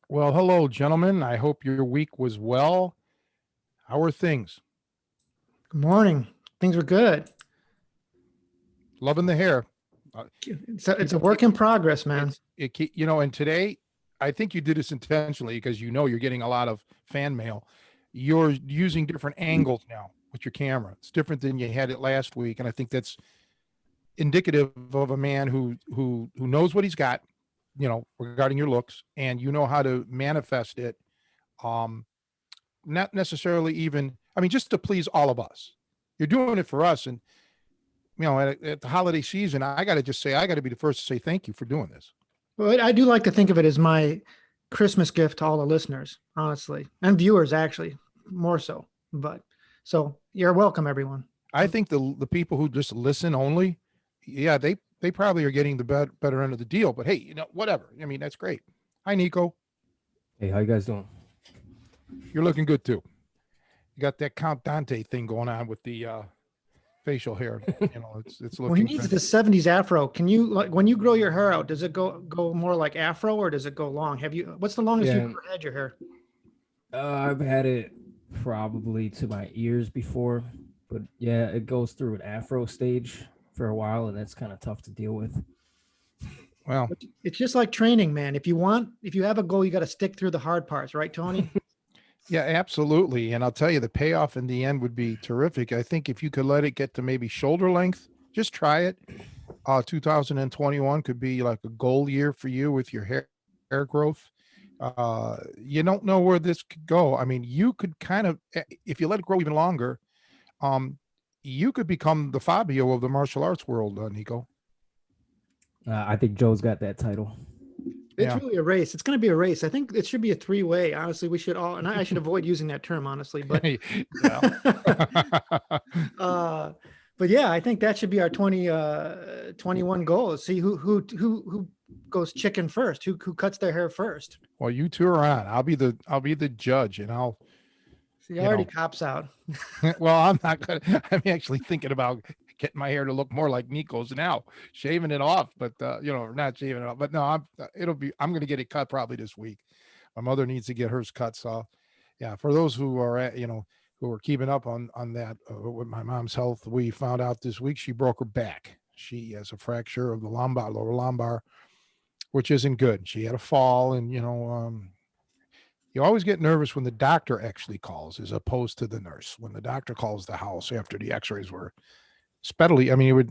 Well, hello, gentlemen. I hope your week was well. How are things? Good morning. Things were good. Loving the hair. It's a work in progress, man. And today, I think you did this intentionally because you're getting a lot of fan mail. You're using different angles now with your camera. It's different than you had it last week, and I think that's indicative of a man who knows what he's got, regarding your looks, and you know how to manifest it. Not necessarily even, I mean, just to please all of us. You're doing it for us, and at the holiday season, I got to just say, I got to be the first to say thank you for doing this. Well, I do like to think of it as my Christmas gift to all the listeners, honestly, and viewers, actually, more so. But so you're welcome, everyone. I think the people who just listen only, yeah, they probably are getting the better end of the deal. But hey, whatever. I mean, that's great. Hi, Nico. Hey, how you guys doing? You're looking good too. You got that Count Dante thing going on with the facial hair. It's looking. Well, he needs the '70s afro. Can you, like, when you grow your hair out, does it go more like afro or does it go long? What's the longest you've ever had your hair? I've had it probably to my ears before, but yeah, it goes through an afro stage for a while, and that's kind of tough to deal with. Well, it's just like training, man. If you have a goal, you got to stick through the hard parts, right, Tony? Yeah, absolutely. And I'll tell you, the payoff in the end would be terrific. I think if you could let it get to maybe shoulder length, just try it. 2021 could be like a goal year for you with your hair growth. You don't know where this could go. I mean, you could kind of, if you let it grow even longer, you could become the Fabio of the martial arts world, Nico. I think Joe's got that title. It's really a race. It's going to be a race. I think it should be a three-way. Honestly, we should all, and I should avoid using that term, honestly, but, but yeah, I think that should be our 2021 goals. See who goes chicken first, who cuts their hair first. Well, you two are on. I'll be the judge, and I'll see. I already cops out. Well, I'm not gonna. I'm actually thinking about getting my hair to look more like Nico's now, shaving it off, but not shaving it off. But no, I'm going to get it cut probably this week. My mother needs to get hers cut. So yeah, for those who are who are keeping up on that with my mom's health, we found out this week she broke her back. She has a fracture of the lower lumbar, which isn't good. She had a fall, and you always get nervous when the doctor actually calls as opposed to the nurse. When the doctor calls the house after the x-rays were speedily, I mean, we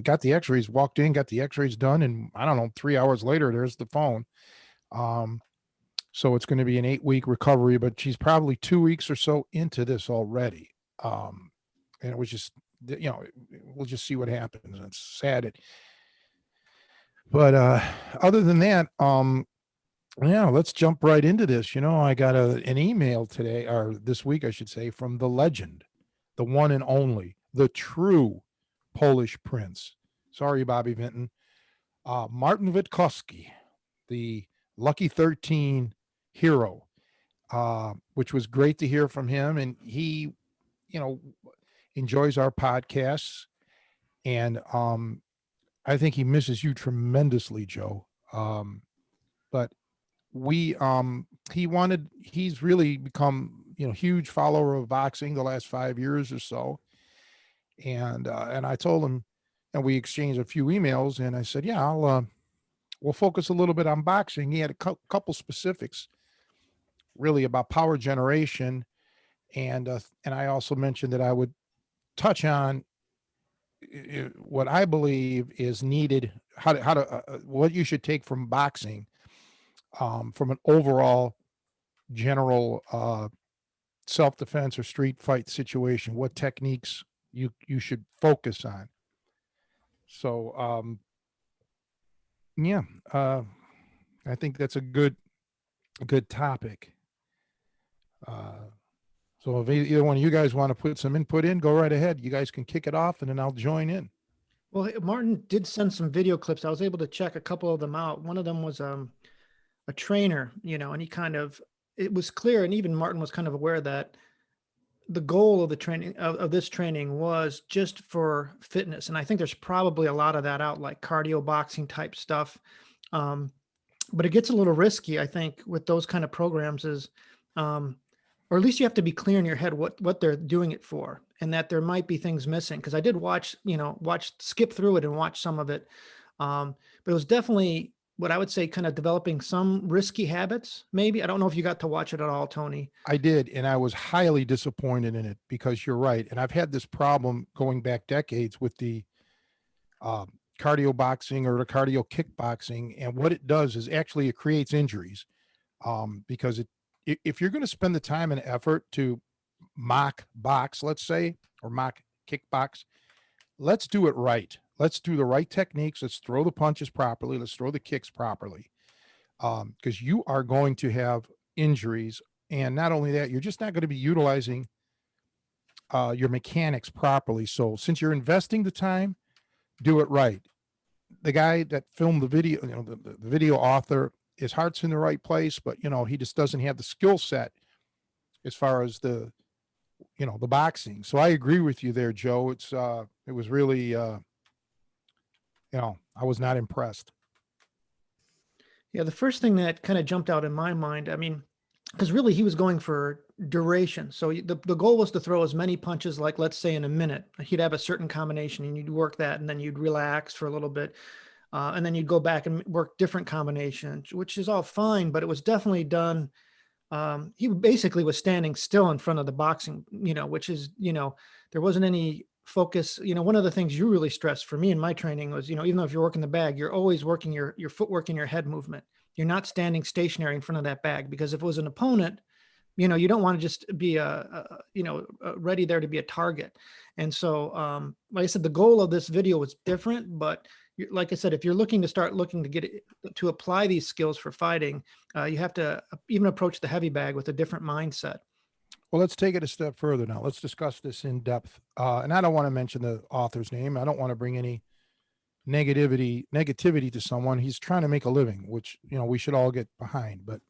got the x-rays, walked in, got the x-rays done, and I don't know, 3 hours later, there's the phone. So it's going to be an 8-week recovery, but she's probably 2 weeks or so into this already. And it was just, we'll just see what happens. It's sad. But other than that, yeah, let's jump right into this. I got an email today, or this week, I should say, from the legend, the one and only, the true Polish prince. Sorry, Bobby Vinton. Martin Witkowski, the Lucky 13 hero, which was great to hear from him. And he, enjoys our podcasts. And I think he misses you tremendously, Joe. But he's really become, huge follower of boxing the last 5 years or so. And I told him, and we exchanged a few emails, and I said, yeah, we'll focus a little bit on boxing. He had a couple specifics really about power generation. And I also mentioned that I would touch on what I believe is needed, what you should take from boxing, from an overall general self-defense or street fight situation, what techniques you should focus on. So yeah, I think that's a good topic. So if either one of you guys want to put some input in, go right ahead. You guys can kick it off, and then I'll join in. Well, Martin did send some video clips. I was able to check a couple of them out. One of them was a trainer, and he it was clear, and even Martin was kind of aware that the goal of the training of this training was just for fitness. And I think there's probably a lot of that out, like cardio boxing type stuff. But it gets a little risky, I think, with those kind of programs or at least you have to be clear in your head what they're doing it for, and that there might be things missing. Because I did skip through it and watch some of it, but it was definitely what I would say kind of developing some risky habits. Maybe I don't know if you got to watch it at all, Tony. I did, and I was highly disappointed in it because you're right, and I've had this problem going back decades with the cardio boxing or the cardio kickboxing, and what it does is actually it creates injuries, because if you're going to spend the time and effort to mock box, let's say, or mock kickbox, let's do it right. Let's do the right techniques. Let's throw the punches properly. Let's throw the kicks properly, because you are going to have injuries. And not only that, you're just not going to be utilizing your mechanics properly. So since you're investing the time, do it right. The guy that filmed the video, the video author, his heart's in the right place, but he just doesn't have the skill set as far as the boxing. So I agree with you there, Joe. It was really, I was not impressed. Yeah, the first thing that kind of jumped out in my mind, I mean, because really he was going for duration. So the goal was to throw as many punches, like let's say in a minute. He'd have a certain combination and you'd work that, and then you'd relax for a little bit. And then you'd go back and work different combinations, which is all fine, but it was definitely done. He basically was standing still in front of the boxing, which is, there wasn't any focus. One of the things you really stressed for me in my training was, even though if you're working the bag, you're always working your footwork and your head movement. You're not standing stationary in front of that bag, because if it was an opponent, you don't want to just be ready there to be a target. And so, like I said, the goal of this video was different, but like I said, if you're looking to get it, to apply these skills for fighting, you have to even approach the heavy bag with a different mindset. Well, let's take it a step further now. Let's discuss this in depth. And I don't want to mention the author's name. I don't want to bring any negativity to someone. He's trying to make a living, which, we should all get behind. But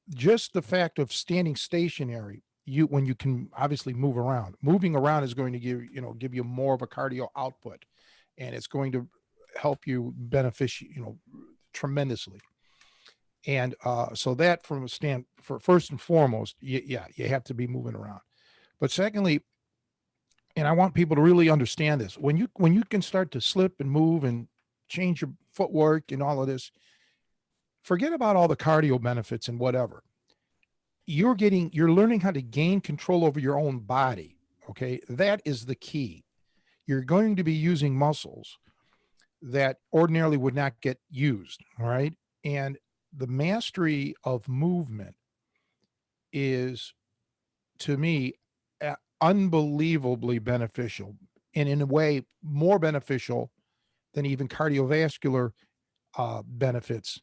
just the fact of standing stationary, when you can obviously moving around is going to give you more of a cardio output, and it's going to help you tremendously. And so that for first and foremost, you have to be moving around. But secondly, and I want people to really understand this, when you can start to slip and move and change your footwork and all of this, forget about all the cardio benefits and whatever. You're learning how to gain control over your own body. Okay. That is the key. You're going to be using muscles that ordinarily would not get used. All right. And the mastery of movement is, to me, unbelievably beneficial, and in a way more beneficial than even cardiovascular benefits.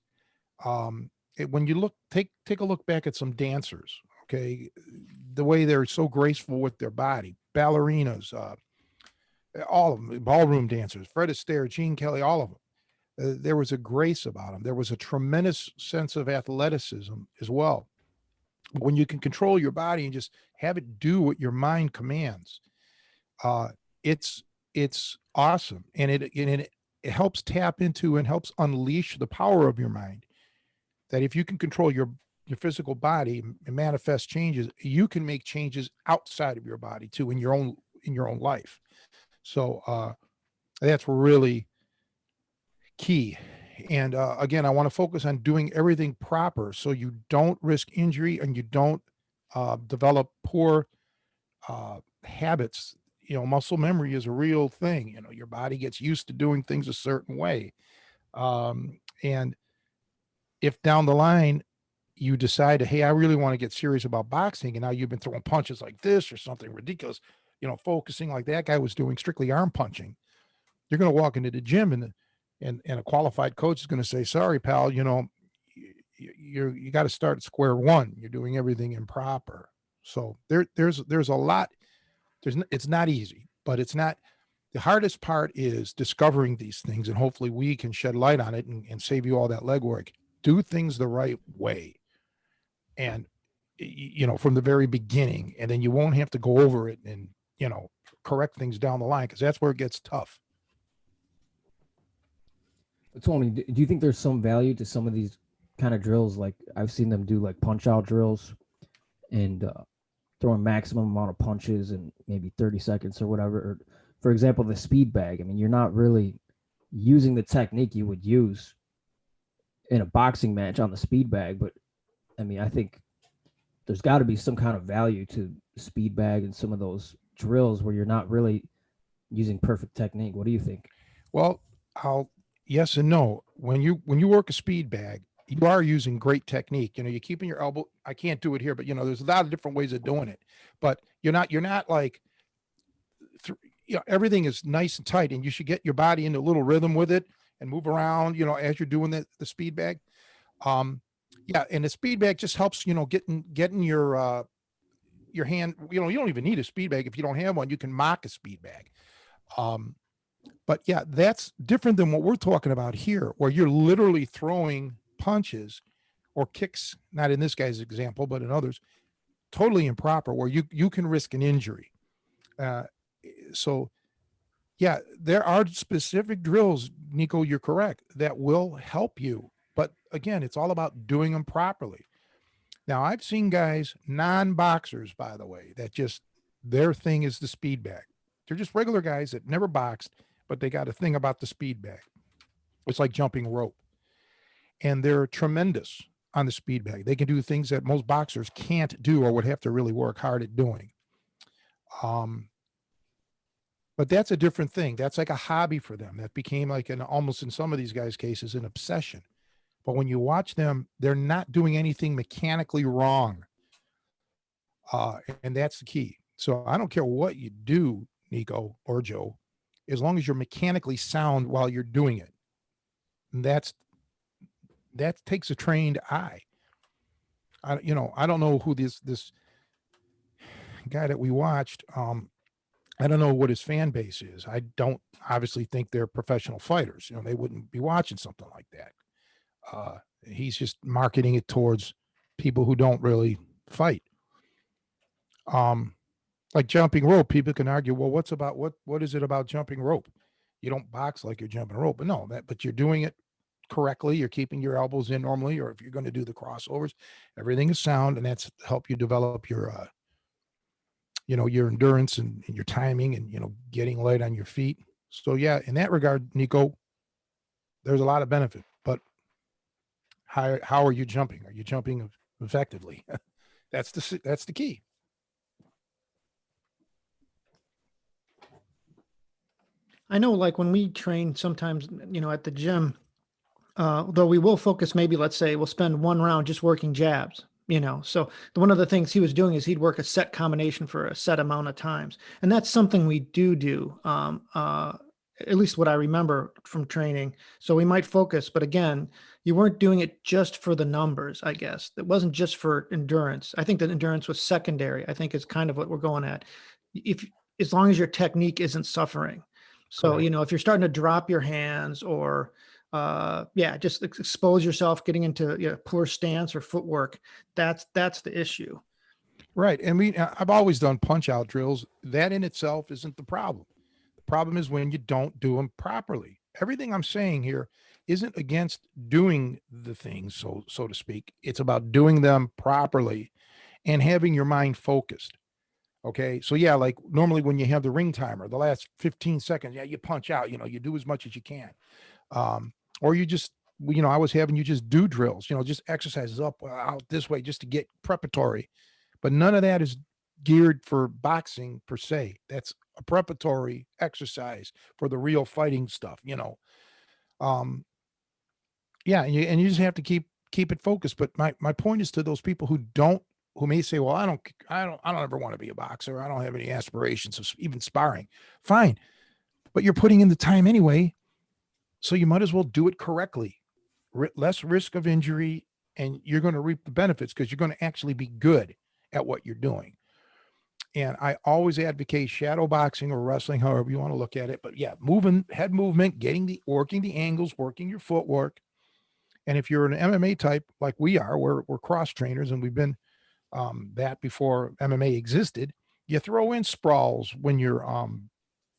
When you take a look back at some dancers, okay, the way they're so graceful with their body, ballerinas, all of them, ballroom dancers, Fred Astaire, Gene Kelly, all of them. There was a grace about them. There was a tremendous sense of athleticism as well. When you can control your body and just have it do what your mind commands, it's awesome, and it helps tap into and helps unleash the power of your mind. That if you can control your physical body and manifest changes, you can make changes outside of your body too, in your own life. So that's really key. And again, I want to focus on doing everything proper so you don't risk injury and you don't develop poor habits, muscle memory is a real thing. Your body gets used to doing things a certain way. And if down the line you decide, hey, I really want to get serious about boxing, and now you've been throwing punches like this or something ridiculous, focusing like that guy was doing, strictly arm punching, you're going to walk into the gym, and a qualified coach is going to say, sorry, pal, you got to start at square one. You're doing everything improper. So there's a lot. It's not easy, but it's not. The hardest part is discovering these things, and hopefully we can shed light on it and save you all that legwork. Do things the right way, and from the very beginning, and then you won't have to go over it and correct things down the line, because that's where it gets tough. Tony, do you think there's some value to some of these kind of drills? Like I've seen them do like punch out drills and throwing maximum amount of punches in maybe 30 seconds or whatever. Or, for example, the speed bag. I mean, you're not really using the technique you would use in a boxing match on the speed bag. But I mean, I think there's got to be some kind of value to speed bag and some of those drills where you're not really using perfect technique. What do you think? Well, yes and no. When you work a speed bag, you are using great technique. You're keeping your elbow. I can't do it here, but there's a lot of different ways of doing it. But you're not like, everything is nice and tight, and you should get your body into a little rhythm with it and move around, as you're doing the speed bag. Yeah, and the speed bag just helps, getting your hand. You don't even need a speed bag if you don't have one. You can mock a speed bag. But yeah, that's different than what we're talking about here, where you're literally throwing punches or kicks, not in this guy's example, but in others, totally improper, where you can risk an injury. So yeah, there are specific drills, Nico, you're correct, that will help you. But again, it's all about doing them properly. Now, I've seen guys, non-boxers, by the way, that just their thing is the speed bag. They're just regular guys that never boxed, but they got a thing about the speed bag. It's like jumping rope. And they're tremendous on the speed bag. They can do things that most boxers can't do or would have to really work hard at doing. But that's a different thing. That's like a hobby for them. That became like almost in some of these guys' cases, an obsession. But when you watch them, they're not doing anything mechanically wrong. And that's the key. So I don't care what you do, Nico or Joe, as long as you're mechanically sound while you're doing it. And that takes a trained eye. I don't know who this guy that we watched. I don't know what his fan base is. I don't obviously think they're professional fighters. They wouldn't be watching something like that. He's just marketing it towards people who don't really fight. Like jumping rope, people can argue, well, what is it about jumping rope? You don't box like you're jumping rope, but you're doing it correctly. You're keeping your elbows in normally, or if you're going to do the crossovers, everything is sound, and that's help you develop your your endurance and your timing and, getting light on your feet. So yeah, in that regard, Nico, there's a lot of benefit, but how are you jumping? Are you jumping effectively? That's the key. I know, like when we train sometimes, at the gym, though we will focus, maybe let's say we'll spend one round just working jabs, so one of the things he was doing is he'd work a set combination for a set amount of times. And that's something we do, at least what I remember from training. So we might focus, but again, you weren't doing it just for the numbers, I guess. It wasn't just for endurance. I think that endurance was secondary. I think it's kind of what we're going at. As long as your technique isn't suffering. So, Correct. if you're starting to drop your hands or just expose yourself, getting into poor stance or footwork, that's the issue. Right. And I've always done punch out drills. That in itself isn't the problem. The problem is when you don't do them properly. Everything I'm saying here isn't against doing the things, so to speak. It's about doing them properly and having your mind focused. Okay. So yeah, like normally when you have the ring timer, the last 15 seconds, yeah, you punch out, you do as much as you can. Or you just, I was having you just do drills, just exercises up, out this way, just to get preparatory. But none of that is geared for boxing per se. That's a preparatory exercise for the real fighting stuff, Um, yeah, and you just have to keep it focused. But my point is to those people who may say, well, I don't ever want to be a boxer. I don't have any aspirations of even sparring. Fine, but you're putting in the time anyway, so you might as well do it correctly. Less risk of injury, and you're going to reap the benefits because you're going to actually be good at what you're doing. And I always advocate shadow boxing or wrestling, however you want to look at it. But yeah, head movement, working the angles, working your footwork. And if you're an MMA type like we are, we're cross trainers and we've been that before MMA existed. You throw in sprawls when you're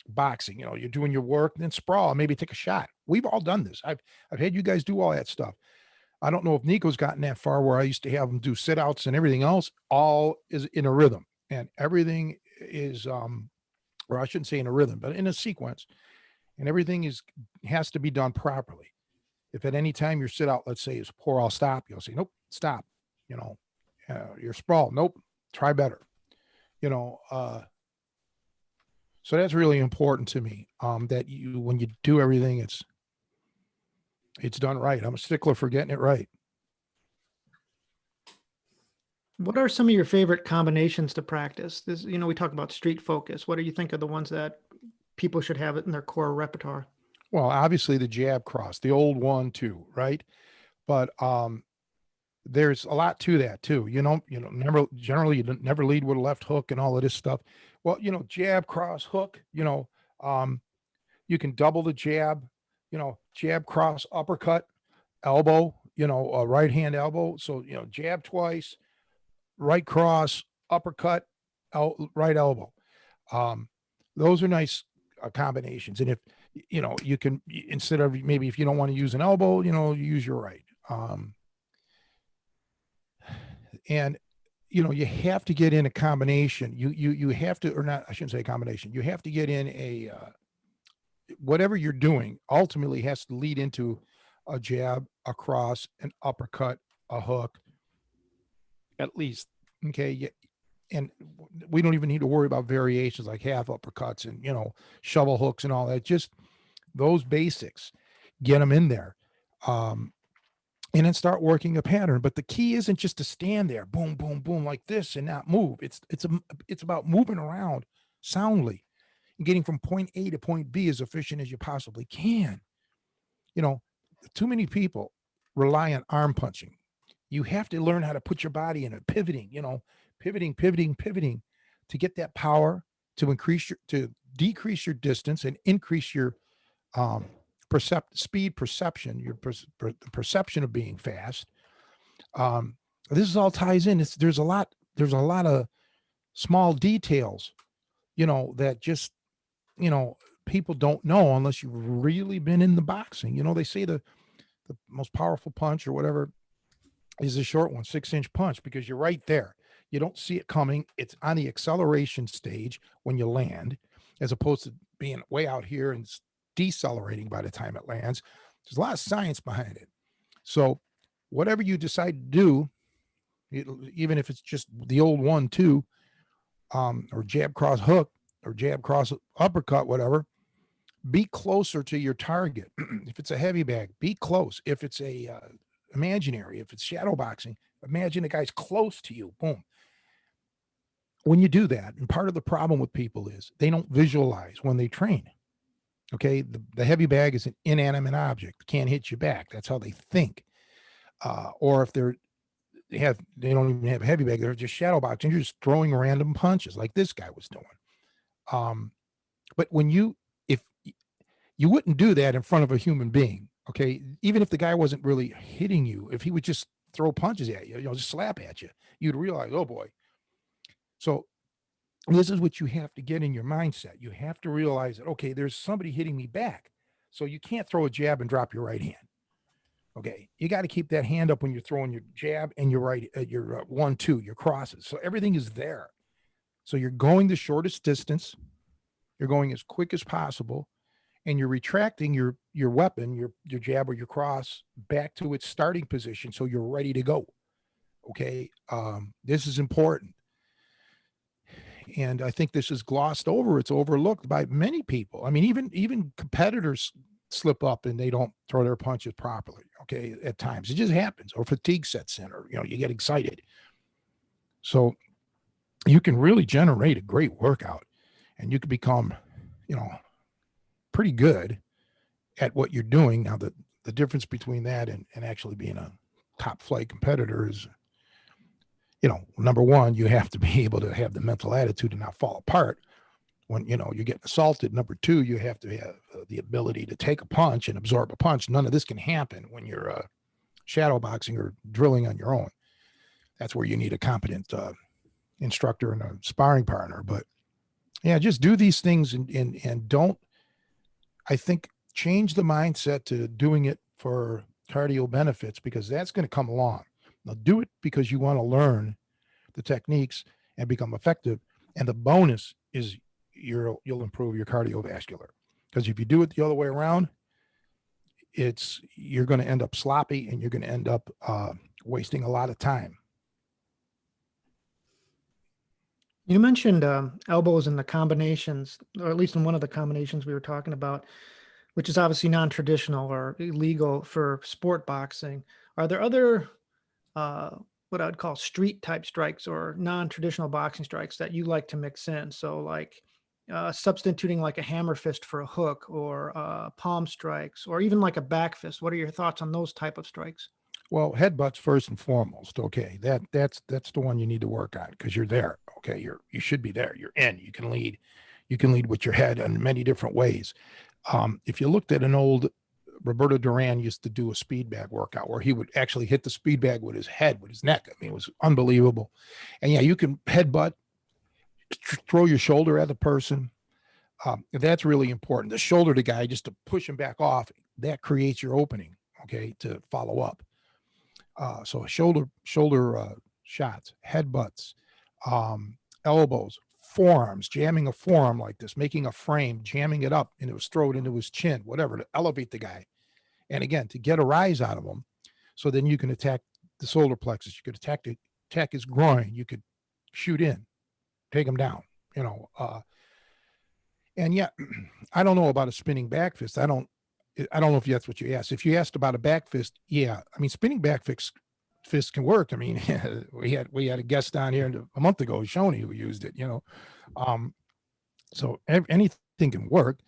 boxing. You're doing your work, then sprawl, maybe take a shot. We've all done this. I've had you guys do all that stuff. I don't know if Nico's gotten that far where I used to have him do sit outs and everything else. All is in a rhythm, and everything is or I shouldn't say in a rhythm, but in a sequence, and everything has to be done properly. If at any time your sit out, let's say, is poor, I'll stop. You'll say, nope, stop. Your sprawl, nope, try better. You know, so that's really important to me. That when you do everything, it's done right. I'm a stickler for getting it right. What are some of your favorite combinations to practice? We talk about street focus. What do you think are the ones that people should have it in their core repertoire? Well, obviously the jab cross, the old 1-2, right? But there's a lot to that too. Generally you don't never lead with a left hook and all of this stuff. Well, jab, cross, hook. You can double the jab. Jab, cross, uppercut, elbow. A right hand elbow. So jab twice, right cross, uppercut, right elbow. Those are nice combinations. And if you can, instead of, maybe if you don't want to use an elbow, you use your right. And you have to get in a combination. You have to, or not, I shouldn't say a combination. You have to get in a whatever you're doing ultimately has to lead into a jab, a cross, an uppercut, a hook, at least. Okay. And we don't even need to worry about variations like half uppercuts and shovel hooks and all that. Just those basics, get them in there, and then start working a pattern. But the key isn't just to stand there, boom, boom, boom, like this and not move. It's about moving around soundly and getting from point A to point B as efficient as you possibly can. Too many people rely on arm punching. You have to learn how to put your body in a pivoting, pivoting to get that power, to decrease your distance and increase your speed perception, your perception of being fast. This is all ties in. There's a lot of small details, that just, people don't know unless you've really been in the boxing. They say the most powerful punch or whatever is a short one, 6-inch punch, because you're right there. You don't see it coming. It's on the acceleration stage when you land, as opposed to being way out here and decelerating by the time it lands. There's a lot of science behind it. So whatever you decide to do, even if it's just the old 1-2, or jab cross hook or jab cross uppercut, whatever, be closer to your target. If it's a heavy bag, be close. If it's a imaginary, if it's shadow boxing, imagine the guy's close to you. Boom. When you do that, and part of the problem with people is they don't visualize when they train. Okay, the heavy bag is an inanimate object, can't hit you back. That's how they think. Or if they don't even have a heavy bag, they're just shadow boxing. You're just throwing random punches like this guy was doing. But if you wouldn't do that in front of a human being, okay, even if the guy wasn't really hitting you, if he would just throw punches at you, just slap at you, you'd realize, oh boy. So this is what you have to get in your mindset. You have to realize that, okay, there's somebody hitting me back. So you can't throw a jab and drop your right hand. Okay. You got to keep that hand up when you're throwing your jab and your right, your 1-2, your crosses. So everything is there. So you're going the shortest distance. You're going as quick as possible, and you're retracting your weapon, your jab or your cross, back to its starting position. So you're ready to go. Okay. This is important. And I think this is glossed over. It's overlooked by many people. I mean, even competitors slip up and they don't throw their punches properly. Okay, at times it just happens, or fatigue sets in, or you get excited. So you can really generate a great workout, and you can become, pretty good at what you're doing. Now, the difference between that and actually being a top flight competitor is, number one, you have to be able to have the mental attitude to not fall apart when, you're getting assaulted. Number two, you have to have the ability to take a punch and absorb a punch. None of this can happen when you're shadow boxing or drilling on your own. That's where you need a competent instructor and a sparring partner. But yeah, just do these things and don't, I think, change the mindset to doing it for cardio benefits, because that's going to come along. Now, do it because you want to learn the techniques and become effective. And the bonus is you'll improve your cardiovascular. Because if you do it the other way around, you're going to end up sloppy, and you're going to end up wasting a lot of time. You mentioned elbows and the combinations, or at least in one of the combinations we were talking about, which is obviously non-traditional or illegal for sport boxing. Are there other what I'd call street type strikes or non-traditional boxing strikes that you like to mix in? So like substituting like a hammer fist for a hook, or palm strikes, or even like a back fist. What are your thoughts on those type of strikes? Well, headbutts first and foremost. Okay, that's the one you need to work on, because you're there. Okay, you should be there. You're in. You can lead. You can lead with your head in many different ways. If you looked at an old, Roberto Duran used to do a speed bag workout where he would actually hit the speed bag with his head, with his neck. I mean, it was unbelievable. And yeah, you can headbutt, throw your shoulder at the person. That's really important. The shoulder to guy, just to push him back off, that creates your opening. Okay, to follow up. So shoulder shots, headbutts, elbows, forearms, jamming a forearm like this, making a frame, jamming it up into his throat, into his chin, whatever, to elevate the guy. And again, to get a rise out of him. So then you can attack the solar plexus. You could attack his groin. You could shoot in, take him down, and yeah, I don't know about a spinning back fist. I don't know if that's what you asked. If you asked about a back fist, yeah, I mean, spinning back fist can work. I mean, we had a guest down here a month ago, Shoney, who used it. So anything can work.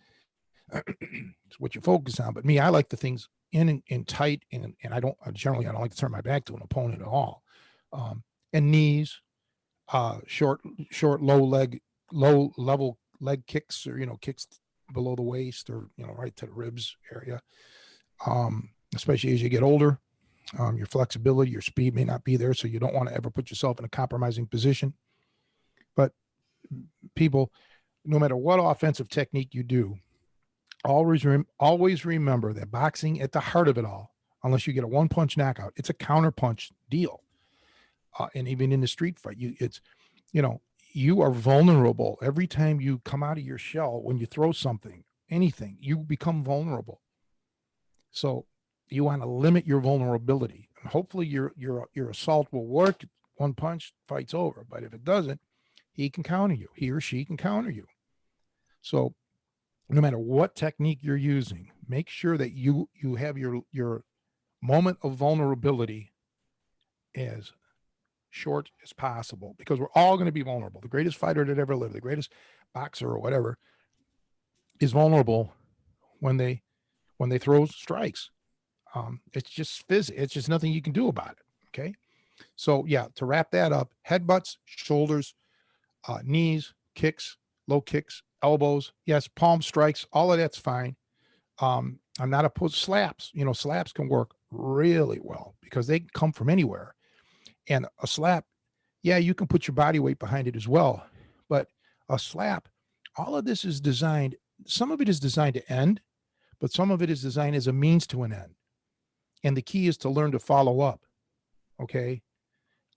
It's what you focus on. But me, I like the things in tight, and I don't like to turn my back to an opponent at all. And knees, short, low level leg kicks, or kicks below the waist, or right to the ribs area. Especially as you get older, your flexibility, your speed may not be there, so you don't want to ever put yourself in a compromising position. But people, no matter what offensive technique you do, always remember that boxing, at the heart of it all, unless you get a one-punch knockout, it's a counter-punch deal. And even in the street fight, you are vulnerable every time you come out of your shell. When you throw something, anything, you become vulnerable. So you want to limit your vulnerability. And hopefully your assault will work. One punch, fight's over. But if it doesn't, he can counter you. He or she can counter you. So no matter what technique you're using, make sure that you have your moment of vulnerability as short as possible, because we're all going to be vulnerable. The greatest fighter that ever lived, the greatest boxer or whatever, is vulnerable when they throw strikes. It's just physics. It's just nothing you can do about it. Okay. So yeah, to wrap that up, headbutts, shoulders, knees, kicks, low kicks, elbows. Yes. Palm strikes. All of that's fine. I'm not opposed to slaps. Slaps can work really well because they come from anywhere. And a slap, yeah, you can put your body weight behind it as well. But a slap, all of this is designed, some of it is designed to end, but some of it is designed as a means to an end. And the key is to learn to follow up. Okay.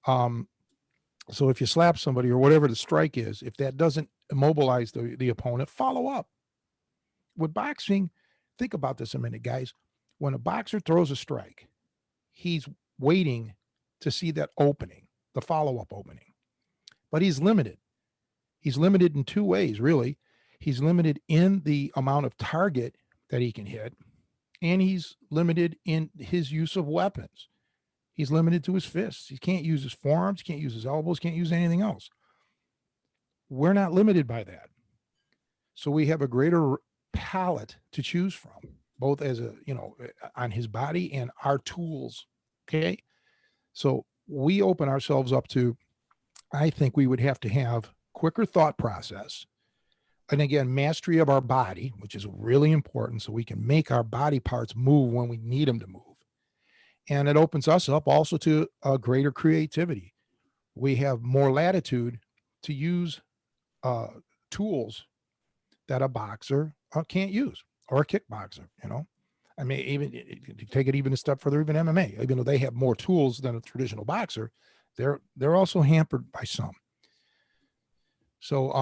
So if you slap somebody or whatever the strike is, if that doesn't immobilize the opponent, follow up. With boxing, think about this a minute, guys. When a boxer throws a strike, he's waiting to see that opening, the follow-up opening. But he's limited. He's limited in two ways, really. He's limited in the amount of target that he can hit, and he's limited in his use of weapons. He's limited to his fists. He can't use his forearms, can't use his elbows, can't use anything else. We're not limited by that. So we have a greater palette to choose from, both as a, on his body and our tools. Okay. So we open ourselves up to, I think we would have to have quicker thought process. And again, mastery of our body, which is really important, so we can make our body parts move when we need them to move. And it opens us up also to a greater creativity. We have more latitude to use tools that a boxer can't use, or a kickboxer. I mean, even take it even a step further, even MMA, even though they have more tools than a traditional boxer, they're also hampered by some. So,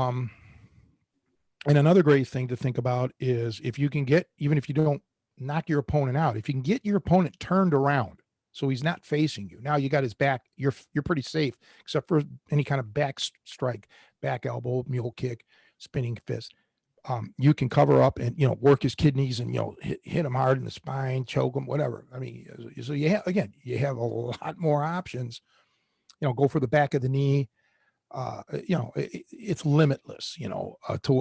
and another great thing to think about is if you can get, even if you don't knock your opponent out, if you can get your opponent turned around so he's not facing you. Now you got his back, you're pretty safe, except for any kind of back strike, back elbow, mule kick, spinning fist. You can cover up and, work his kidneys and, hit him hard in the spine, choke him, whatever. I mean, so you have a lot more options, go for the back of the knee. It's limitless, to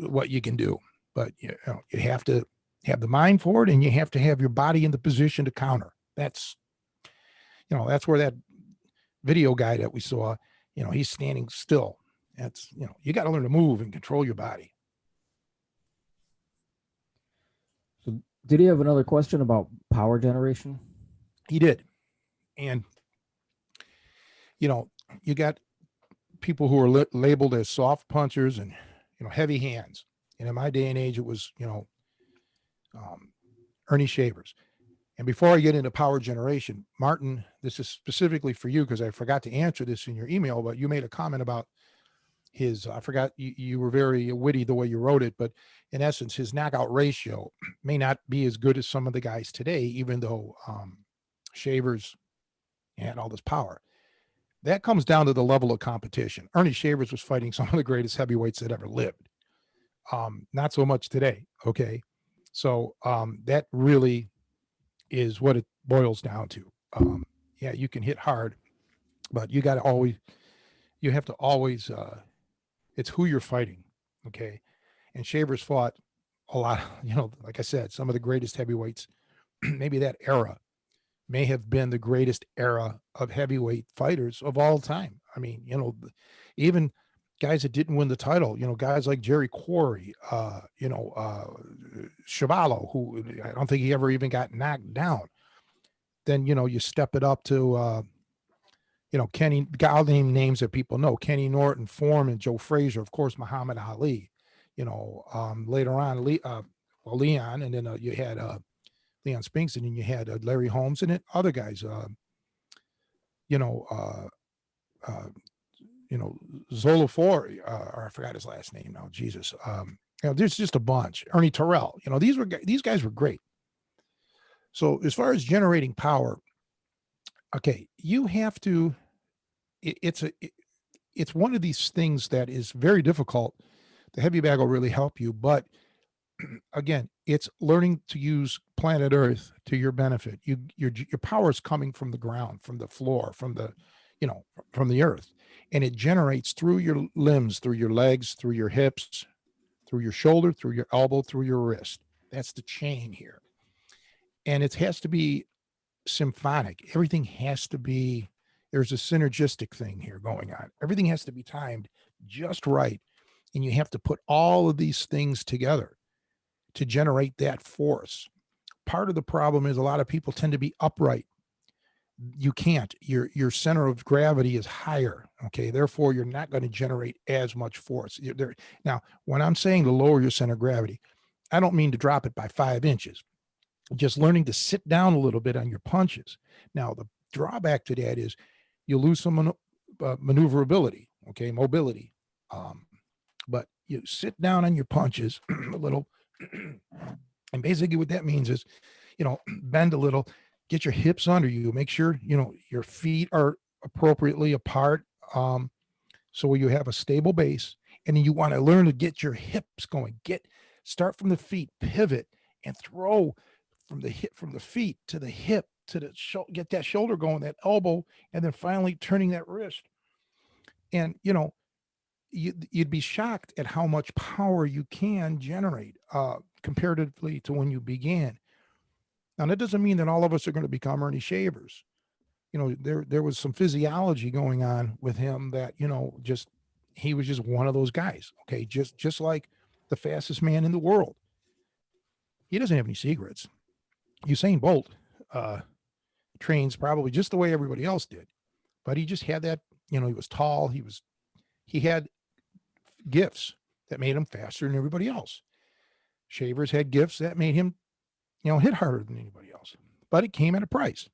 what you can do, but you have to have the mind for it, and you have to have your body in the position to counter. That's where that video guy that we saw, he's standing still. That's, you got to learn to move and control your body. So did he have another question about power generation? He did. And, you got people who are labeled as soft punchers and, heavy hands. And in my day and age, it was, Ernie Shavers. And before I get into power generation, Martin, this is specifically for you because I forgot to answer this in your email, but you made a comment about his, I forgot, you were very witty the way you wrote it, but in essence, his knockout ratio may not be as good as some of the guys today, even though Shavers had all this power. That comes down to the level of competition. Ernie Shavers was fighting some of the greatest heavyweights that ever lived. Not so much today. Okay. So that really is what it boils down to. Yeah, you can hit hard, but you have to always, it's who you're fighting. Okay. And Shavers fought a lot, like I said, some of the greatest heavyweights, maybe that era may have been the greatest era of heavyweight fighters of all time. I mean, even guys that didn't win the title, guys like Jerry Quarry, Chevalo, who I don't think he ever even got knocked down. Then, you step it up to, Kenny, I'll name names that people know: Kenny Norton, Foreman, Joe Frazier, of course, Muhammad Ali, later on, Leon, and then you had Leon Spinks, and then you had Larry Holmes, and then other guys, Zolafori, or I forgot his last name now. Jesus. There's just a bunch. Ernie Terrell, these guys were great. So as far as generating power, okay, you have to, it's one of these things that is very difficult. The heavy bag will really help you, but again, it's learning to use planet Earth to your benefit. Your power is coming from the ground, from the floor, from the earth, and it generates through your limbs, through your legs, through your hips, through your shoulder, through your elbow, through your wrist. That's the chain here. And it has to be symphonic. Everything has to be, there's a synergistic thing here going on. Everything has to be timed just right. And you have to put all of these things together to generate that force. Part of the problem is a lot of people tend to be upright. You can't. Your center of gravity is higher. Okay, therefore you're not going to generate as much force. Now, when I'm saying to lower your center of gravity, I don't mean to drop it by 5 inches. Just learning to sit down a little bit on your punches. Now, the drawback to that is you lose some maneuverability. Okay, mobility. But you sit down on your punches a little. And basically what that means is, bend a little, get your hips under you, make sure, your feet are appropriately apart. So you have a stable base And then you want to learn to get your hips going. Start from the feet, pivot, and throw from the hip, from the feet to the hip to the shoulder. Get that shoulder going, that elbow, and then finally turning that wrist. And you'd be shocked at how much power you can generate comparatively to when you began. Now that doesn't mean that all of us are going to become Ernie Shavers. There was some physiology going on with him that just he was just one of those guys. Okay, just like the fastest man in the world. He doesn't have any secrets. Usain Bolt trains probably just the way everybody else did, but he just had that. He was tall. He had gifts that made him faster than everybody else. Shavers had gifts that made him, hit harder than anybody else. But it came at a price.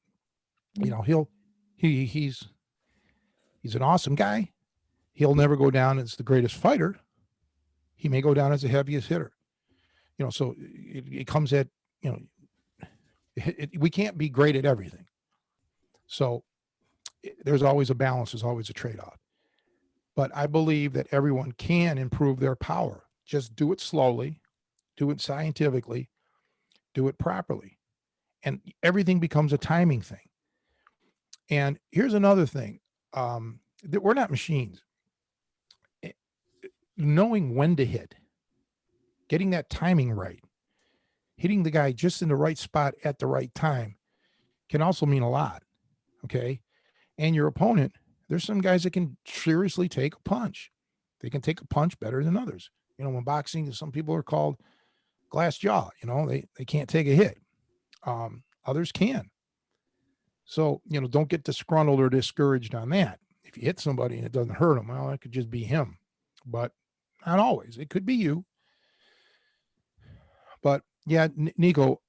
He's an awesome guy. He'll never go down as the greatest fighter. He may go down as the heaviest hitter. So it comes at, we can't be great at everything. So there's always a balance. There's always a trade-off. But I believe that everyone can improve their power. Just do it slowly, do it scientifically, do it properly. And everything becomes a timing thing. And here's another thing, that we're not machines. Knowing when to hit, getting that timing right, hitting the guy just in the right spot at the right time can also mean a lot. Okay. And your opponent, there's some guys that can seriously take a punch. They can take a punch better than others. When boxing, some people are called glass jaw, they can't take a hit. Others can. So, don't get disgruntled or discouraged on that. If you hit somebody and it doesn't hurt them, well, that could just be him, but not always. It could be you. But yeah, Nico,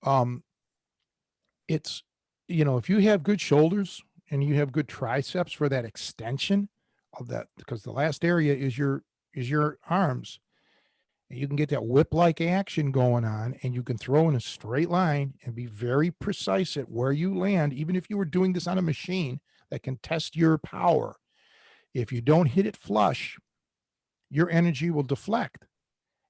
it's, if you have good shoulders and you have good triceps for that extension of that, because the last area is your arms, and you can get that whip-like action going on, and you can throw in a straight line and be very precise at where you land, even if you were doing this on a machine that can test your power. If you don't hit it flush, your energy will deflect.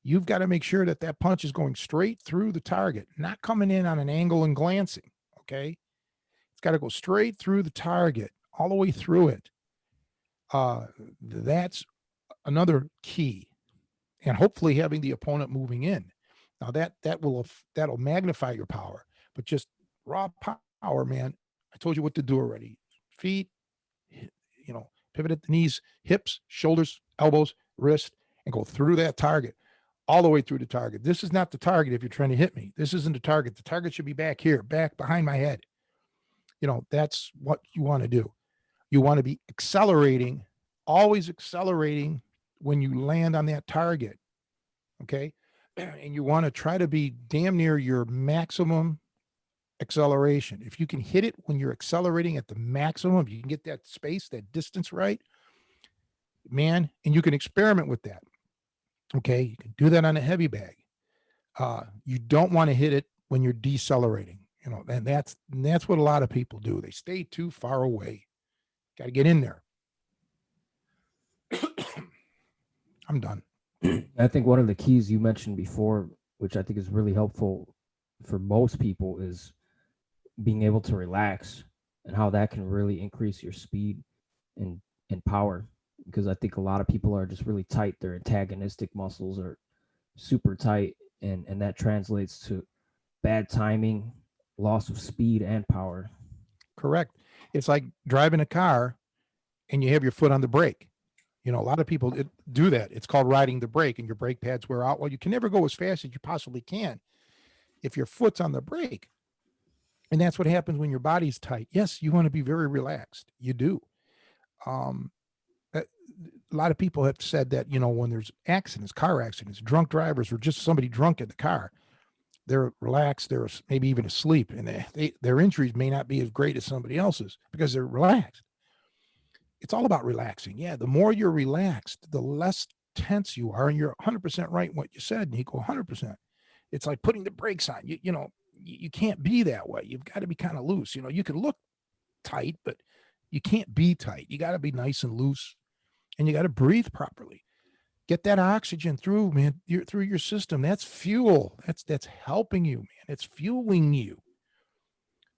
You've got to make sure that that punch is going straight through the target, not coming in on an angle and glancing. Okay. It's got to go straight through the target, all the way through it. That's another key. And hopefully having the opponent moving in. Now that'll magnify your power, but just raw power, man. I told you what to do already. Feet, pivot at the knees, hips, shoulders, elbows, wrist, and go through that target, all the way through the target. This is not the target if you're trying to hit me. This isn't the target. The target should be back here, back behind my head. That's what you want to do. You want to be accelerating, always accelerating when you land on that target. Okay. And you want to try to be damn near your maximum acceleration. If you can hit it when you're accelerating at the maximum, you can get that space, that distance right, man, and you can experiment with that. Okay. You can do that on a heavy bag. You don't want to hit it when you're decelerating, and that's what a lot of people do. They stay too far away. Got to get in there. I'm done. I think one of the keys you mentioned before, which I think is really helpful for most people, is being able to relax, and how that can really increase your speed and power. Because I think a lot of people are just really tight. Their antagonistic muscles are super tight, and that translates to bad timing, loss of speed and power. Correct. It's like driving a car and you have your foot on the brake. A lot of people do that. It's called riding the brake, and your brake pads wear out. Well, you can never go as fast as you possibly can if your foot's on the brake. And that's what happens when your body's tight. Yes, you want to be very relaxed. You do. A lot of people have said that, when there's accidents, car accidents, drunk drivers, or just somebody drunk in the car, they're relaxed. They're maybe even asleep, and their injuries may not be as great as somebody else's because they're relaxed. It's all about relaxing. Yeah. The more you're relaxed, the less tense you are. And you're 100% right in what you said, Nico, 100%. It's like putting the brakes on. You can't be that way. You've got to be kind of loose. You can look tight, but you can't be tight. You got to be nice and loose, and you got to breathe properly. Get that oxygen through, man, through your system. That's fuel. That's helping you, man. It's fueling you.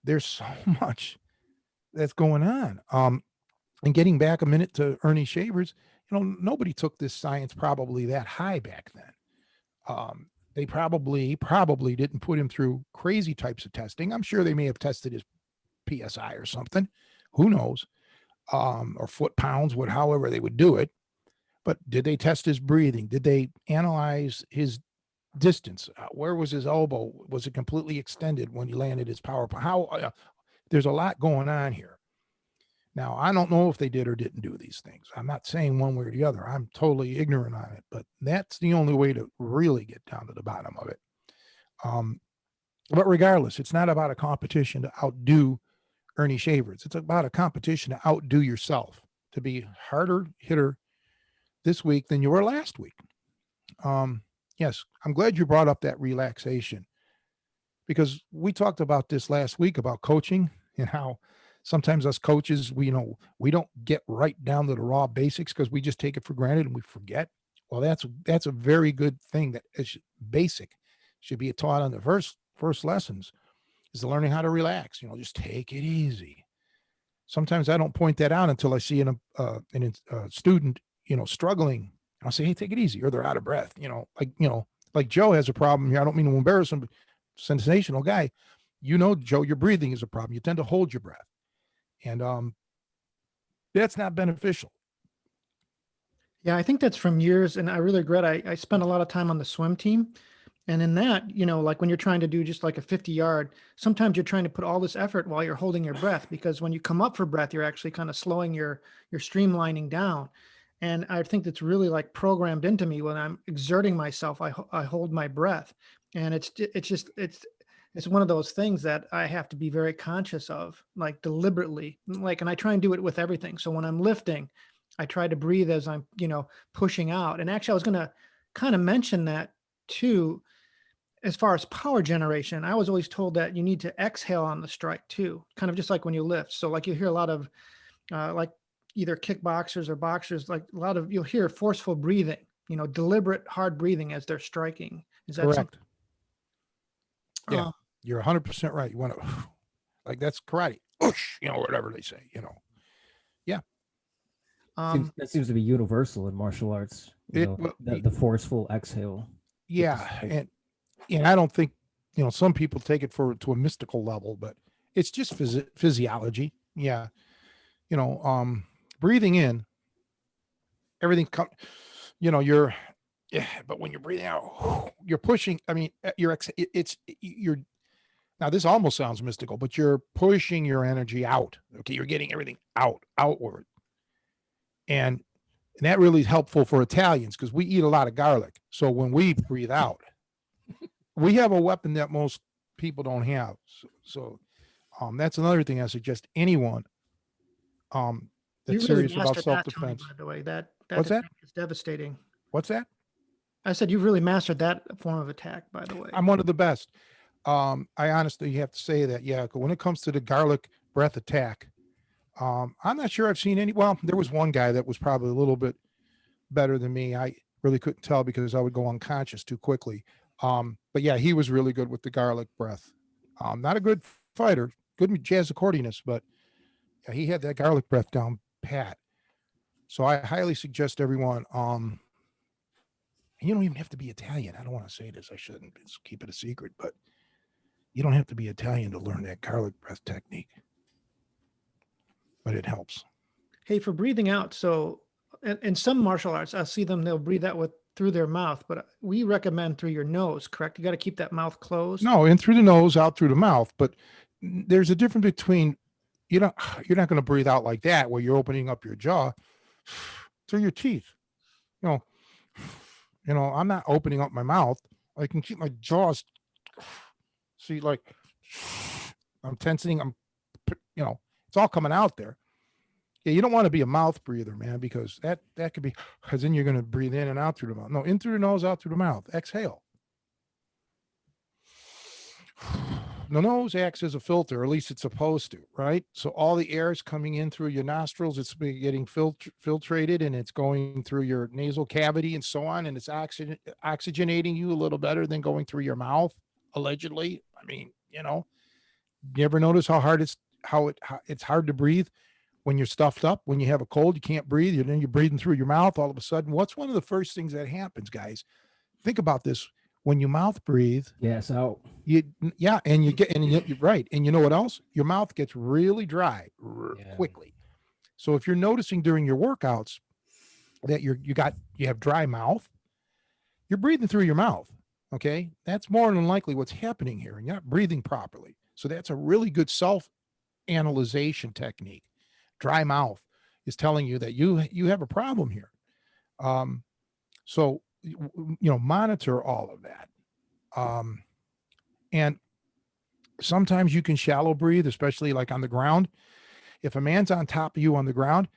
There's so much that's going on. And getting back a minute to Ernie Shavers, nobody took this science probably that high back then. They probably didn't put him through crazy types of testing. I'm sure they may have tested his PSI or something. Who knows? Or foot pounds, however they would do it. But did they test his breathing? Did they analyze his distance? Where was his elbow? Was it completely extended when he landed his power? There's a lot going on here. Now, I don't know if they did or didn't do these things. I'm not saying one way or the other. I'm totally ignorant on it, but that's the only way to really get down to the bottom of it. But regardless, it's not about a competition to outdo Ernie Shavers. It's about a competition to outdo yourself, to be harder hitter this week than you were last week. Yes, I'm glad you brought up that relaxation, because we talked about this last week about coaching and how sometimes us coaches, we don't get right down to the raw basics because we just take it for granted and we forget. Well, that's a very good thing that is basic, should be taught on the first lessons, is learning how to relax. Just take it easy. Sometimes I don't point that out until I see a student, struggling. I'll say, hey, take it easy, or they're out of breath. Like Joe has a problem here. I don't mean to embarrass him, but sensational guy. Joe, your breathing is a problem. You tend to hold your breath. And that's not beneficial. Yeah, I think that's from years, and I really regret. I spent a lot of time on the swim team, and in that, like when you're trying to do just like a 50-yard, sometimes you're trying to put all this effort while you're holding your breath, because when you come up for breath, you're actually kind of slowing your streamlining down. And I think that's really like programmed into me. When I'm exerting myself, I hold my breath, and it's one of those things that I have to be very conscious of, like deliberately, and I try and do it with everything. So when I'm lifting, I try to breathe as I'm, pushing out. And actually, I was going to kind of mention that too, as far as power generation. I was always told that you need to exhale on the strike too, kind of just like when you lift. So like you hear a lot of like either kickboxers or boxers, like you'll hear forceful breathing, deliberate hard breathing as they're striking. Is that correct? Something? Yeah, you're 100% right. You want to, like, that's karate, whatever they say, Yeah. That seems to be universal in martial arts. The forceful exhale. Yeah, and I don't think some people take it to a mystical level, but it's just physiology. Yeah, breathing in, everything you're, yeah, but when you're breathing out, you're pushing. I mean, you're now, this almost sounds mystical, but you're pushing your energy out. Okay, you're getting everything outward, and that really is helpful for Italians because we eat a lot of garlic. So when we breathe out, we have a weapon that most people don't have. So that's another thing I suggest anyone that's You really serious about mastered that, Tony, self-defense. by the way. That What's that? attack is devastating. What's that? I said you've really mastered that form of attack, by the way. I'm one of the best. I honestly have to say that, yeah, when it comes to the garlic breath attack, I'm not sure I've seen any. Well, there was one guy that was probably a little bit better than me. I really couldn't tell because I would go unconscious too quickly. But yeah, he was really good with the garlic breath. Not a good fighter, good jazz accordionist, but yeah, he had that garlic breath down pat. So I highly suggest everyone, you don't even have to be Italian. I don't want to say this. I shouldn't keep it a secret, but you don't have to be Italian to learn that garlic breath technique, but it helps. Hey, for breathing out, so in some martial arts, I see them, they'll breathe out through their mouth, but we recommend through your nose, correct? You got to keep that mouth closed. No, in through the nose, out through the mouth. But there's a difference between, you're not going to breathe out like that where you're opening up your jaw through your teeth. I'm not opening up my mouth. I can keep my jaws. See, like I'm tensing. It's all coming out there. Yeah, you don't want to be a mouth breather, man, because that could be, because then you're going to breathe in and out through the mouth. No, in through the nose, out through the mouth. Exhale. the nose acts as a filter, or at least it's supposed to, right? So all the air is coming in through your nostrils, it's getting filtrated, and it's going through your nasal cavity and so on, and it's oxygenating you a little better than going through your mouth, allegedly. I mean, you ever notice how hard it's hard to breathe when you're stuffed up, when you have a cold, you can't breathe, and then you're breathing through your mouth all of a sudden. What's one of the first things that happens, guys? Think about this. When you mouth breathe, Gas out. and you're right. And you know what else? Your mouth gets really dry Yeah. quickly. So if you're noticing during your workouts that you have dry mouth, you're breathing through your mouth. Okay. That's more than likely what's happening here, and you're not breathing properly. So that's a really good self-analyzation technique. Dry mouth is telling you that you have a problem here. So monitor all of that. And sometimes you can shallow breathe, especially like on the ground. If a man's on top of you on the ground,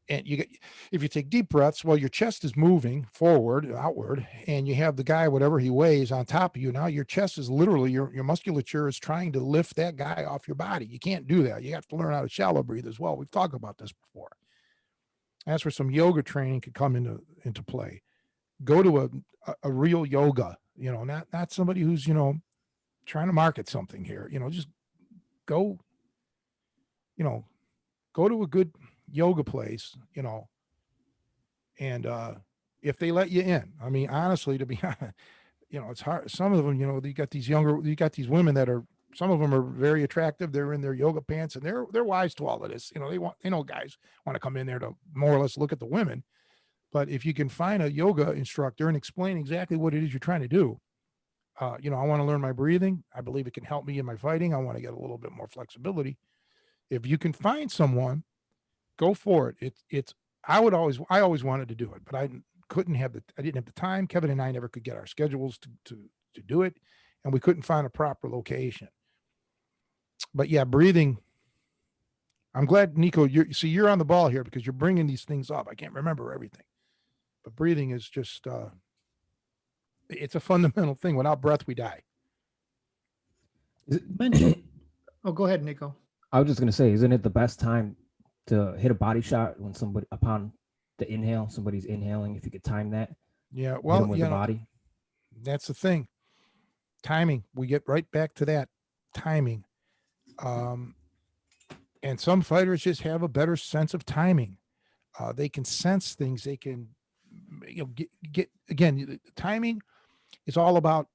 and if you take deep breaths, well, your chest is moving forward, outward, and you have the guy, whatever he weighs, on top of you. Now your chest is literally, your musculature is trying to lift that guy off your body. You can't do that. You have to learn how to shallow breathe as well. We've talked about this before. That's where some yoga training could come into play. Go to a real yoga, not somebody who's, trying to market something here, just go to a good yoga place, and if they let you in. I mean, honestly, to be honest, it's hard. Some of them, you got these women that are, some of them are very attractive. They're in their yoga pants, and they're wise to all of this. They know guys want to come in there to more or less look at the women. But if you can find a yoga instructor and explain exactly what it is you're trying to do, I want to learn my breathing. I believe it can help me in my fighting. I want to get a little bit more flexibility. If you can find someone, go for it. I always wanted to do it, but I didn't have the time. Kevin and I never could get our schedules to do it, and we couldn't find a proper location. But yeah, breathing. I'm glad, Nico, you're on the ball here, because you're bringing these things up. I can't remember everything, but breathing is just, it's a fundamental thing. Without breath, we die. Oh, go ahead, Nico. I was just gonna say, isn't it the best time to hit a body shot when upon the inhale, somebody's inhaling? If you could time that, Yeah, hit well, 'em with the body. that's the thing. Timing. We get right back to that timing. And some fighters just have a better sense of timing. They can sense things. They can, get again. The timing is all about,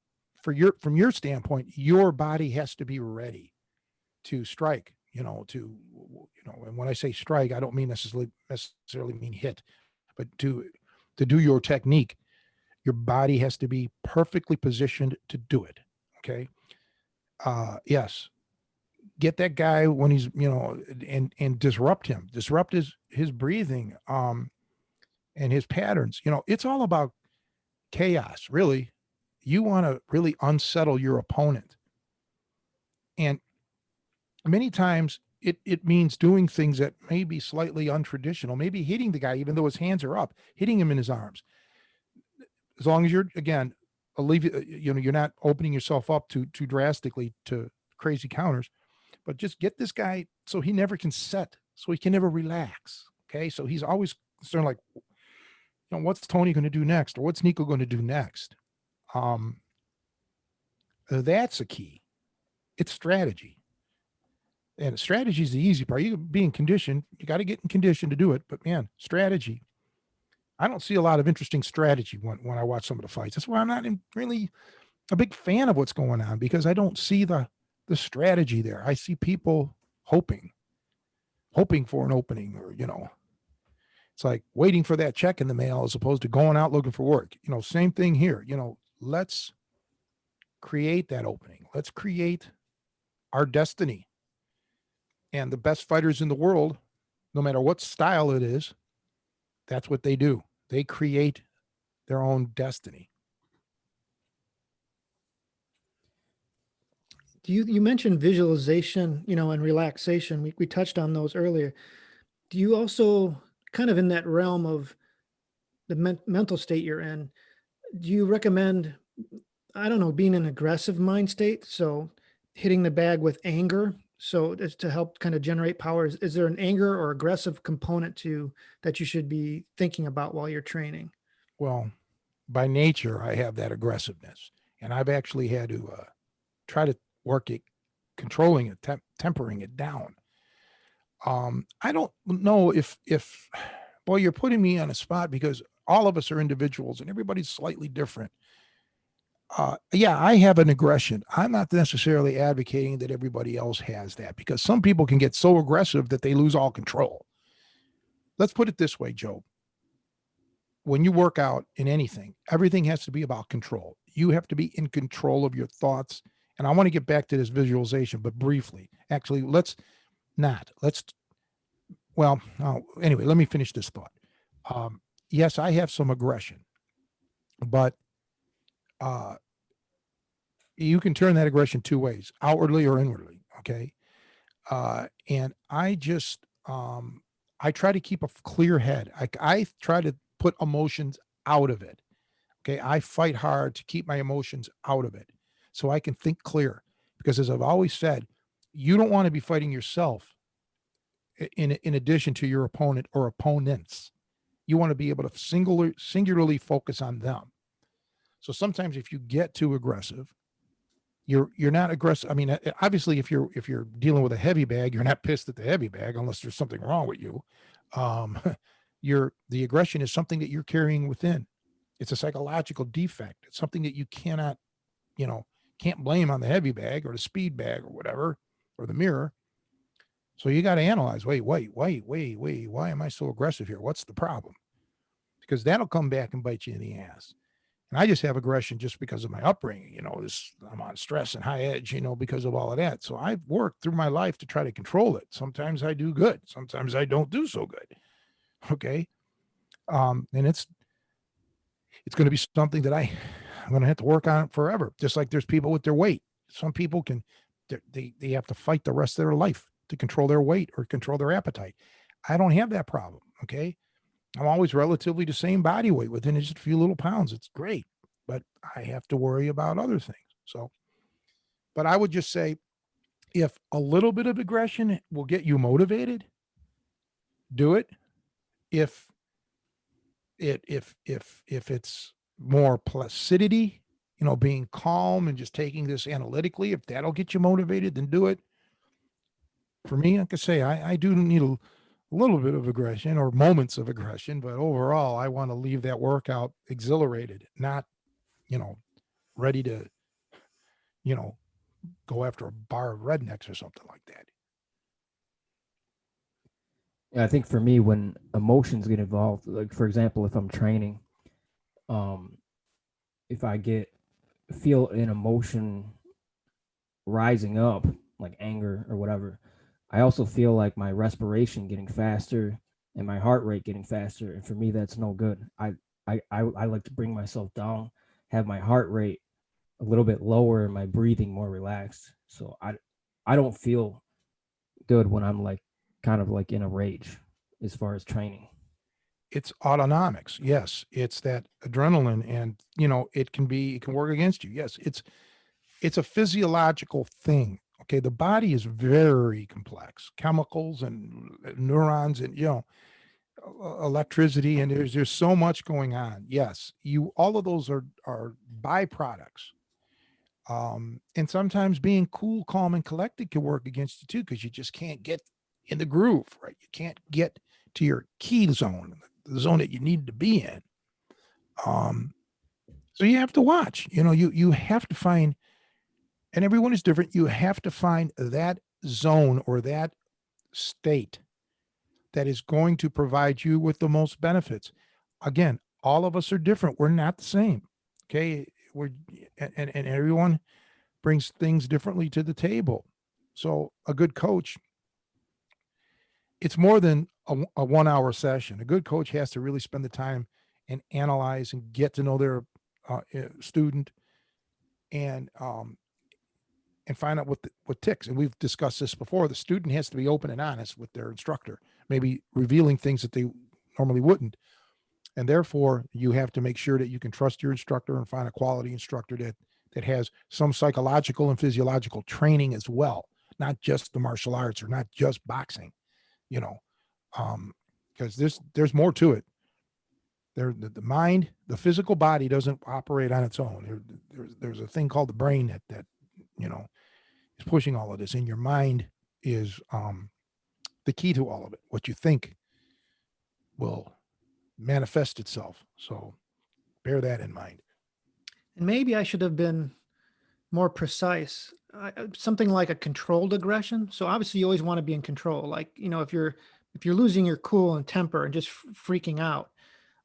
from your standpoint, your body has to be ready to strike. And when I say strike, I don't mean necessarily mean hit, but to do your technique. Your body has to be perfectly positioned to do it. Okay. Yes. Get that guy when he's, and disrupt him, disrupt his breathing, and his patterns. It's all about chaos, really. You want to really unsettle your opponent. And many times it means doing things that may be slightly untraditional, maybe hitting the guy, even though his hands are up, hitting him in his arms. As long as you're, again, you're not opening yourself up too drastically to crazy counters, but just get this guy so he never can set, so he can never relax. Okay. So he's always concerned, like, what's Tony going to do next? Or what's Nico going to do next? That's a key. It's strategy. And strategy is the easy part. You being conditioned, you got to get in condition to do it. But man, strategy. I don't see a lot of interesting strategy when I watch some of the fights. That's why I'm not really a big fan of what's going on, because I don't see the strategy there. I see people hoping for an opening, or, it's like waiting for that check in the mail as opposed to going out looking for work. Same thing here. Let's create that opening. Let's create our destiny. And the best fighters in the world, no matter what style it is, that's what they do. They create their own destiny. You mentioned visualization, and relaxation. We touched on those earlier. Do you also, kind of in that realm of the mental state you're in, do you recommend, I don't know, being in an aggressive mind state? So hitting the bag with anger. So it's to help kind of generate power. Is there an anger or aggressive component to that you should be thinking about while you're training? Well, by nature, I have that aggressiveness, and I've actually had to try to work it, controlling it, tempering it down. I don't know if boy, you're putting me on a spot because all of us are individuals and everybody's slightly different. Yeah, I have an aggression. I'm not necessarily advocating that everybody else has that because some people can get so aggressive that they lose all control. Let's put it this way, Joe. When you work out in anything, everything has to be about control. You have to be in control of your thoughts. And I want to get back to this visualization, but briefly. Actually, let's not. Well, anyway, let me finish this thought. Yes, I have some aggression, but you can turn that aggression two ways, outwardly or inwardly. Okay. And I try to keep a clear head. I try to put emotions out of it. Okay. I fight hard to keep my emotions out of it so I can think clear. Because as I've always said, you don't want to be fighting yourself in addition to your opponent or opponents. You want to be able to singularly focus on them. So sometimes if you get too aggressive, you're not aggressive. I mean, obviously, if you're dealing with a heavy bag, you're not pissed at the heavy bag unless there's something wrong with you. Um, the aggression is something that you're carrying within. It's a psychological defect. It's something that you cannot, can't blame on the heavy bag or the speed bag or whatever, or the mirror. So you got to analyze. Wait. Why am I so aggressive here? What's the problem? Because that'll come back and bite you in the ass. And I just have aggression just because of my upbringing, I'm on stress and high edge, because of all of that. So I've worked through my life to try to control it. Sometimes I do good. Sometimes I don't do so good. Okay. And it's going to be something that I'm going to have to work on forever. Just like there's people with their weight. Some people they have to fight the rest of their life to control their weight or control their appetite. I don't have that problem. Okay. I'm always relatively the same body weight within just a few little pounds. It's great, but I have to worry about other things. So, but I would just say if a little bit of aggression will get you motivated, do it. If it's more placidity, being calm and just taking this analytically, if that'll get you motivated, then do it. For me, like I say, I do need a little bit of aggression or moments of aggression, but overall, I want to leave that workout exhilarated, not, ready to, go after a bar of rednecks or something like that. Yeah, I think for me, when emotions get involved, like for example, if I'm training, um, if I feel an emotion rising up, like anger or whatever, I also feel like my respiration getting faster and my heart rate getting faster. And for me, that's no good. I like to bring myself down, have my heart rate a little bit lower and my breathing more relaxed. So I don't feel good when I'm like kind of like in a rage as far as training. It's autonomics. Yes. It's that adrenaline and, it can work against you. Yes. It's a physiological thing. Okay. The body is very complex, chemicals and neurons and, electricity. And there's so much going on. Yes. All of those are byproducts. And sometimes being cool, calm, and collected can work against you too, because you just can't get in the groove, right? You can't get to your key zone, the zone that you need to be in. So you have to watch, you have to find, and everyone is different. You have to find that zone or that state that is going to provide you with the most benefits. Again, all of us are different. We're not the same. Okay. And everyone brings things differently to the table. So a good coach, it's more than a 1 hour session. A good coach has to really spend the time and analyze and get to know their student and find out what ticks. And we've discussed this before. The student has to be open and honest with their instructor, maybe revealing things that they normally wouldn't. And therefore, you have to make sure that you can trust your instructor and find a quality instructor that that has some psychological and physiological training as well, not just the martial arts or not just boxing, you know, because there's more to it. The mind, the physical body doesn't operate on its own. There's a thing called the brain that you know is pushing all of this, and your mind is the key to all of it. What you think will manifest itself. So bear that in mind. And maybe I should have been more precise. Something like a controlled aggression. So obviously, you always want to be in control. Like, if you're losing your cool and temper and just freaking out.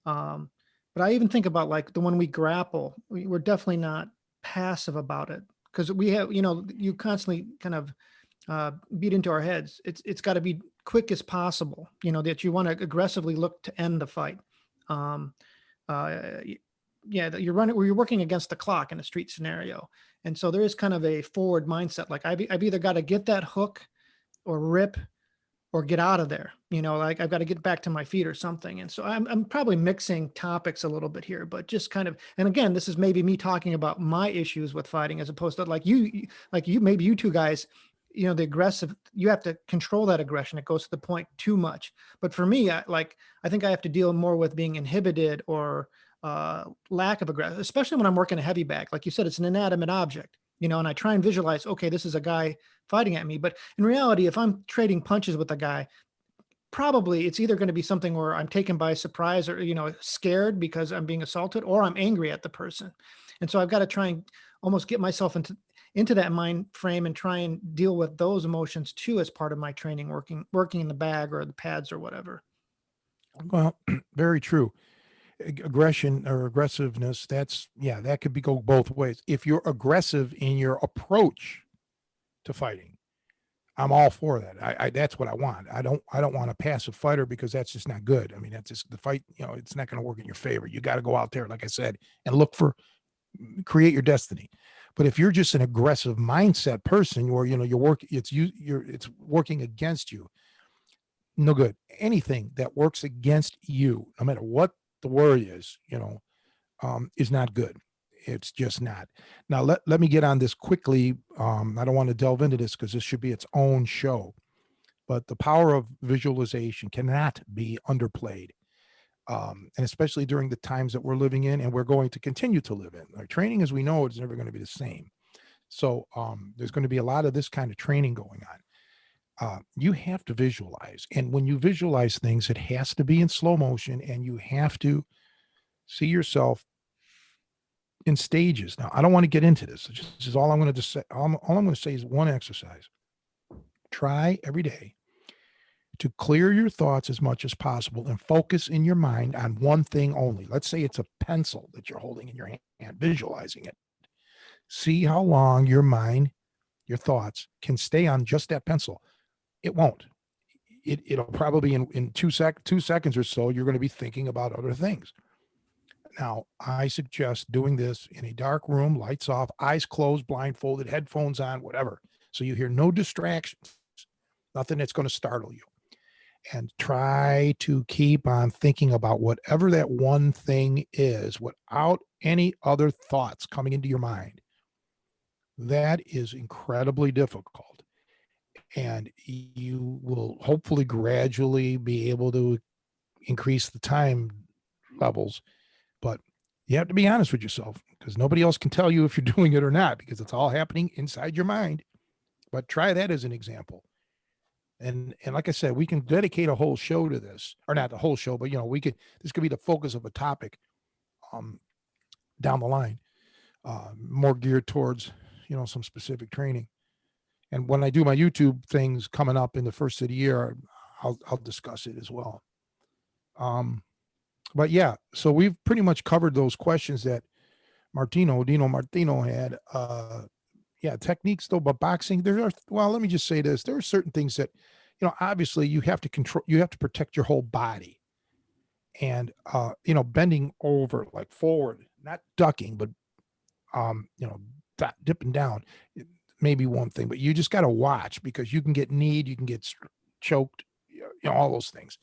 But I even think about like the when we grapple, we're definitely not passive about it because we have, you constantly kind of beat into our heads. It's got to be quick as possible. That you want to aggressively look to end the fight. Um, yeah, that you're working against the clock in a street scenario, and so there is kind of a forward mindset. Like I've either got to get that hook, or rip, or get out of there. Like I've got to get back to my feet or something. And so I'm probably mixing topics a little bit here, but just kind of, and again, this is maybe me talking about my issues with fighting as opposed to maybe you two guys, the aggressive, you have to control that aggression. It goes to the point too much. But for me, I think I have to deal more with being inhibited or lack of aggression, especially when I'm working a heavy bag. Like you said, it's an inanimate object, and I try and visualize, okay, this is a guy fighting at me. But in reality, if I'm trading punches with a guy, probably it's either going to be something where I'm taken by surprise or, scared because I'm being assaulted, or I'm angry at the person. And so I've got to try and almost get myself into that mind frame and try and deal with those emotions too, as part of my training, working in the bag or the pads or whatever. Well, very true. Aggression or aggressiveness, that could go both ways. If you're aggressive in your approach to fighting, I'm all for that. I that's what I want. I don't want a passive fighter because that's just not good. I mean, that's just the fight, it's not going to work in your favor. You got to go out there, like I said, and create your destiny. But if you're just an aggressive mindset person where, it's working against you, no good. Anything that works against you, no matter what the word is not good. It's just not. Now, let me get on this quickly. I don't want to delve into this because this should be its own show, but the power of visualization cannot be underplayed. And especially during the times that we're living in and we're going to continue to live in. Our training, as we know, is never going to be the same. So there's going to be a lot of this kind of training going on. You have to visualize. And when you visualize things, it has to be in slow motion and you have to see yourself in stages. Now, I don't want to get into this. This is all I'm going to say. All I'm going to say is one exercise. Try every day to clear your thoughts as much as possible and focus in your mind on one thing only. Let's say it's a pencil that you're holding in your hand, visualizing it. See how long your mind, your thoughts can stay on just that pencil. It won't. It'll probably in 2 seconds or so, you're going to be thinking about other things. Now, I suggest doing this in a dark room, lights off, eyes closed, blindfolded, headphones on, whatever. So you hear no distractions, nothing that's going to startle you. And try to keep on thinking about whatever that one thing is without any other thoughts coming into your mind. That is incredibly difficult. And you will hopefully gradually be able to increase the time levels. But you have to be honest with yourself because nobody else can tell you if you're doing it or not because it's all happening inside your mind. But try that as an example. And like I said, we can dedicate a whole show to this, or not the whole show, but this could be the focus of a topic down the line, more geared towards, some specific training. And when I do my YouTube things coming up in the first of the year, I'll discuss it as well. But yeah, so we've pretty much covered those questions that Dino Martino had. Techniques though, but boxing, let me just say this. There are certain things that, obviously you have to control, you have to protect your whole body and, bending over like forward, not ducking, but, dipping down may be one thing, but you just got to watch because you can get kneed, you can get choked, all those things.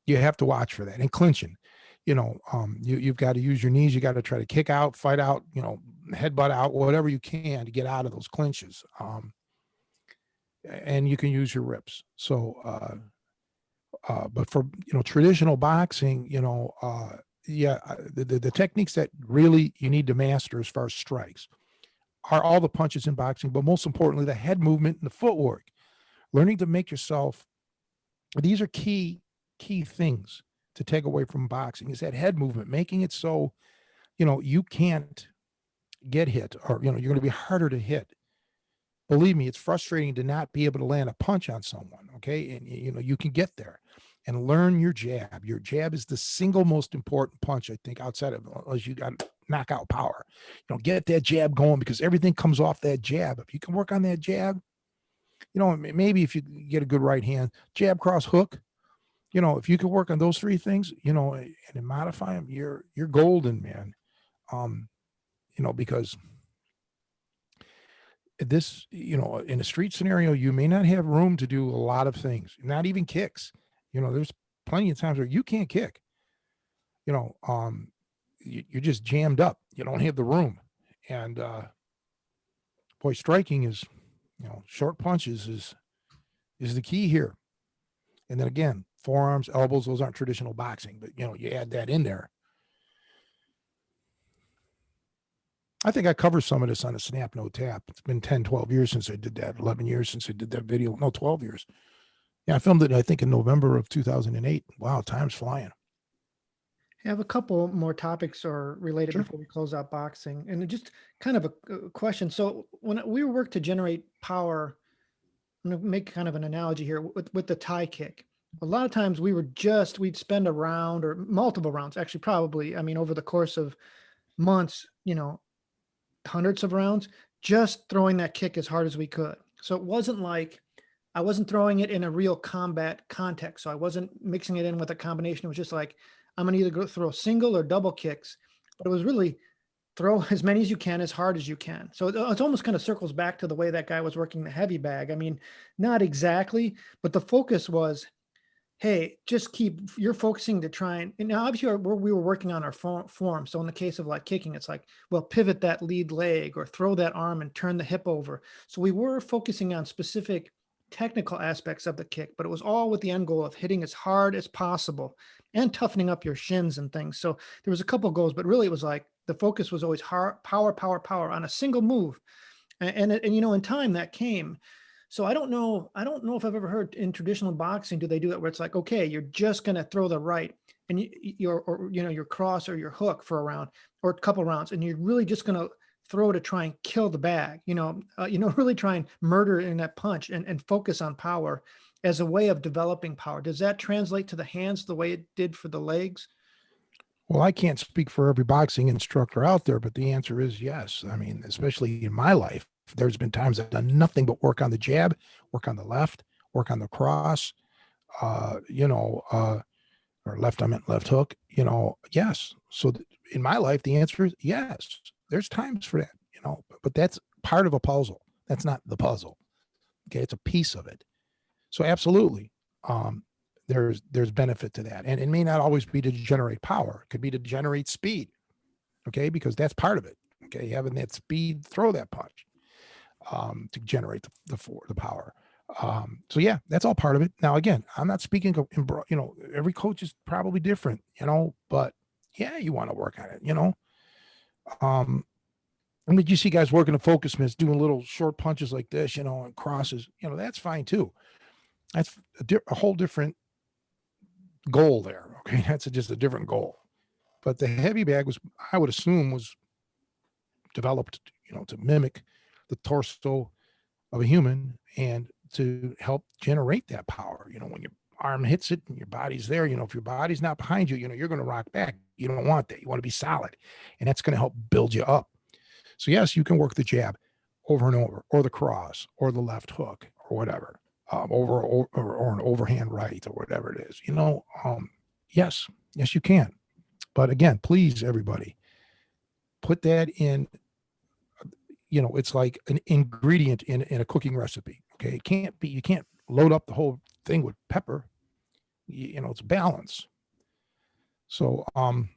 You have to watch for that and clinching. you've got to use your knees. You got to try to kick out, fight out, headbutt out, whatever you can to get out of those clinches. And you can use your rips. So, but for, traditional boxing, the techniques that really you need to master as far as strikes are all the punches in boxing, but most importantly, the head movement and the footwork. Learning to make yourself, these are key things to take away from boxing, is that head movement, making it so, you can't get hit, or, you're going to be harder to hit. Believe me, it's frustrating to not be able to land a punch on someone. Okay. And you can get there and learn your jab. Your jab is the single most important punch, I think, outside of, unless you got knockout power. Get that jab going, because everything comes off that jab. If you can work on that jab, maybe if you get a good right hand, jab, cross, hook, if you can work on those three things, and then modify them, you're golden, man. Because this, in a street scenario, you may not have room to do a lot of things, not even kicks. There's plenty of times where you can't kick. You're just jammed up. You don't have the room. And boy, striking is, short punches is the key here. And then again, forearms, elbows, those aren't traditional boxing, but you add that in there. I think I covered some of this on a Snap No Tap. It's been 10, 12 years since I did that, 11 years since I did that video. No, 12 years. Yeah, I filmed it, I think, in November of 2008. Wow, time's flying. I have a couple more topics or related Sure. before we close out boxing, and just kind of a question. So when we work to generate power, I'm going to make kind of an analogy here with the tie kick. A lot of times we'd spend a round or multiple rounds, actually, probably, over the course of months, hundreds of rounds, just throwing that kick as hard as we could. So it wasn't like I wasn't throwing it in a real combat context. So I wasn't mixing it in with a combination. It was just like, I'm going to either go throw single or double kicks, but it was really throw as many as you can, as hard as you can. So it's almost kind of circles back to the way that guy was working the heavy bag. Not exactly, but the focus was, hey, you're focusing to try and now obviously we were working on our form. So in the case of like kicking, it's like, well, pivot that lead leg or throw that arm and turn the hip over. So we were focusing on specific technical aspects of the kick, but it was all with the end goal of hitting as hard as possible and toughening up your shins and things. So there was a couple of goals, but really it was like the focus was always hard, power on a single move. And in time that came. So I don't know if I've ever heard in traditional boxing, do they do that where it's like, okay, you're just going to throw the right and your cross or your hook for a round or a couple rounds, and you're really just going to throw to try and kill the bag, really try and murder in that punch and focus on power as a way of developing power. Does that translate to the hands the way it did for the legs? Well, I can't speak for every boxing instructor out there, but the answer is yes. Especially in my life, there's been times I've done nothing but work on the jab, work on the left, work on the cross, or left, I meant left hook, yes. So in my life, the answer is yes. There's times for that, but that's part of a puzzle. That's not the puzzle. Okay. It's a piece of it. So absolutely. There's benefit to that. And it may not always be to generate power. It could be to generate speed. Okay. Because that's part of it. Okay. Having that speed, throw that punch, to generate the power. So yeah, that's all part of it. Now, again, I'm not speaking of, every coach is probably different, but yeah, you want to work on it, you see guys working the focus mitts, doing little short punches like this, and crosses, that's fine too. That's a whole different goal there. Okay. That's just a different goal. But the heavy bag I would assume was developed, to mimic the torso of a human and to help generate that power. When your arm hits it and your body's there, if your body's not behind you, you're going to rock back. You don't want that. You want to be solid, and that's going to help build you up. So yes, you can work the jab over and over, or the cross, or the left hook, or whatever, or an overhand right, or whatever it is. Yes, you can. But again, please, everybody, put that in. It's like an ingredient in a cooking recipe. Okay. You can't load up the whole thing with pepper. It's balance. So, and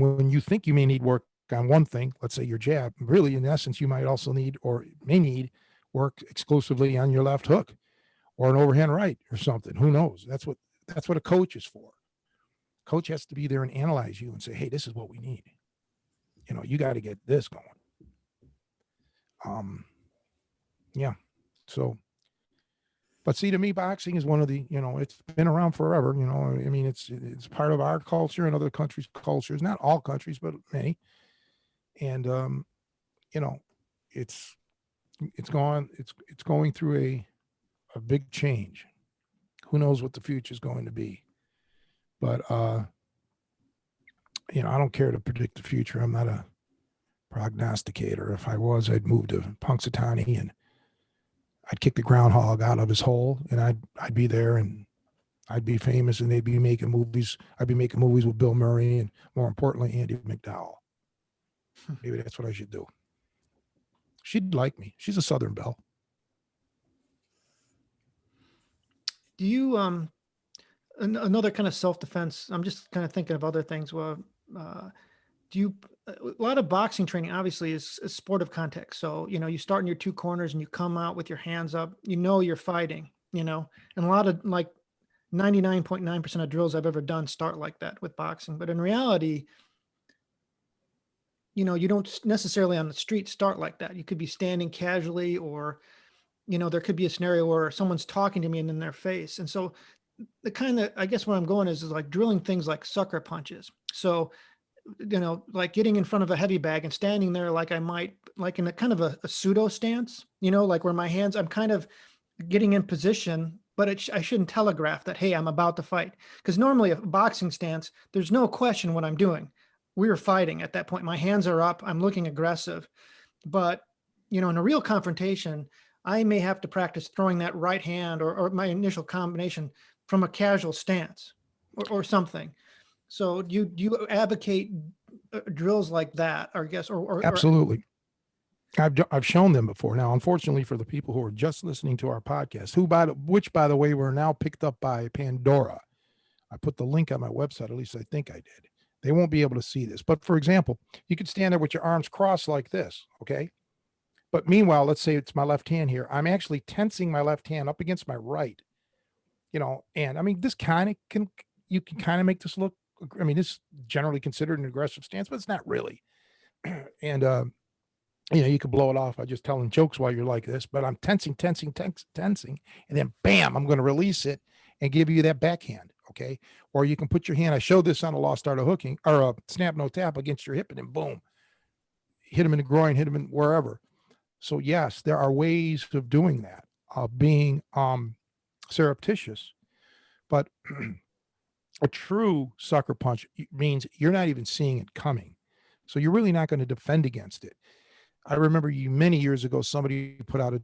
when you think you may need work on one thing, let's say your jab, really in essence, you might also need or may need work exclusively on your left hook or an overhand right or something. Who knows? That's what a coach is for. Coach has to be there and analyze you and say, hey, this is what we need. You know, you got to get this going. Yeah. So, but see, to me, boxing is one of the, you know, it's been around forever. You know, I mean, it's part of our culture and other countries' cultures, not all countries, but many. And, you know, it's going through a big change. Who knows what the future is going to be? But, you know, I don't care to predict the future. I'm not a prognosticator. If I was, I'd move to Punxsutawney and I'd kick the groundhog out of his hole, and I'd be there, and I'd be famous, and they'd be making movies. I'd be making movies with Bill Murray and, more importantly, Andy McDowell. Maybe that's what I should do. She'd like me. She's a Southern belle. Do you another kind of self-defense? I'm just kind of thinking of other things. Well, do you a lot of boxing training obviously is sportive context. So, you know, you start in your two corners and you come out with your hands up, you know, you're fighting, you know, and a lot of like 99.9% of drills I've ever done start like that with boxing. But in reality, you know, you don't necessarily on the street start like that. You could be standing casually, or, you know, there could be a scenario where someone's talking to me and in their face. And so the kind of, I guess where I'm going is like drilling things like sucker punches. So, you know, like getting in front of a heavy bag and standing there like I might, like in a kind of a pseudo stance, you know, like where my hands, I'm kind of getting in position, but I shouldn't telegraph that, hey, I'm about to fight. Because normally a boxing stance, there's no question what I'm doing. We're fighting at that point. My hands are up. I'm looking aggressive. But, you know, in a real confrontation, I may have to practice throwing that right hand or my initial combination from a casual stance or something. So do you advocate drills like that, I guess, or Absolutely. I've shown them before. Now, unfortunately, for the people who are just listening to our podcast, which by the way, were now picked up by Pandora. I put the link on my website. At least I think I did. They won't be able to see this. But for example, you could stand there with your arms crossed like this. Okay. But meanwhile, let's say it's my left hand here. I'm actually tensing my left hand up against my right, you know, and I mean, this kind of you can kind of make this look, I mean, this is generally considered an aggressive stance, but it's not really. And, you know, you could blow it off by just telling jokes while you're like this, but I'm tensing, and then bam, I'm going to release it and give you that backhand. Okay. Or you can put your hand, I showed this on a lost art of hooking or a snap, no tap against your hip, and then boom, hit him in the groin, hit him in wherever. So yes, there are ways of doing that, of being surreptitious, but a true sucker punch means you're not even seeing it coming. So you're really not going to defend against it. I remember many years ago, somebody put out a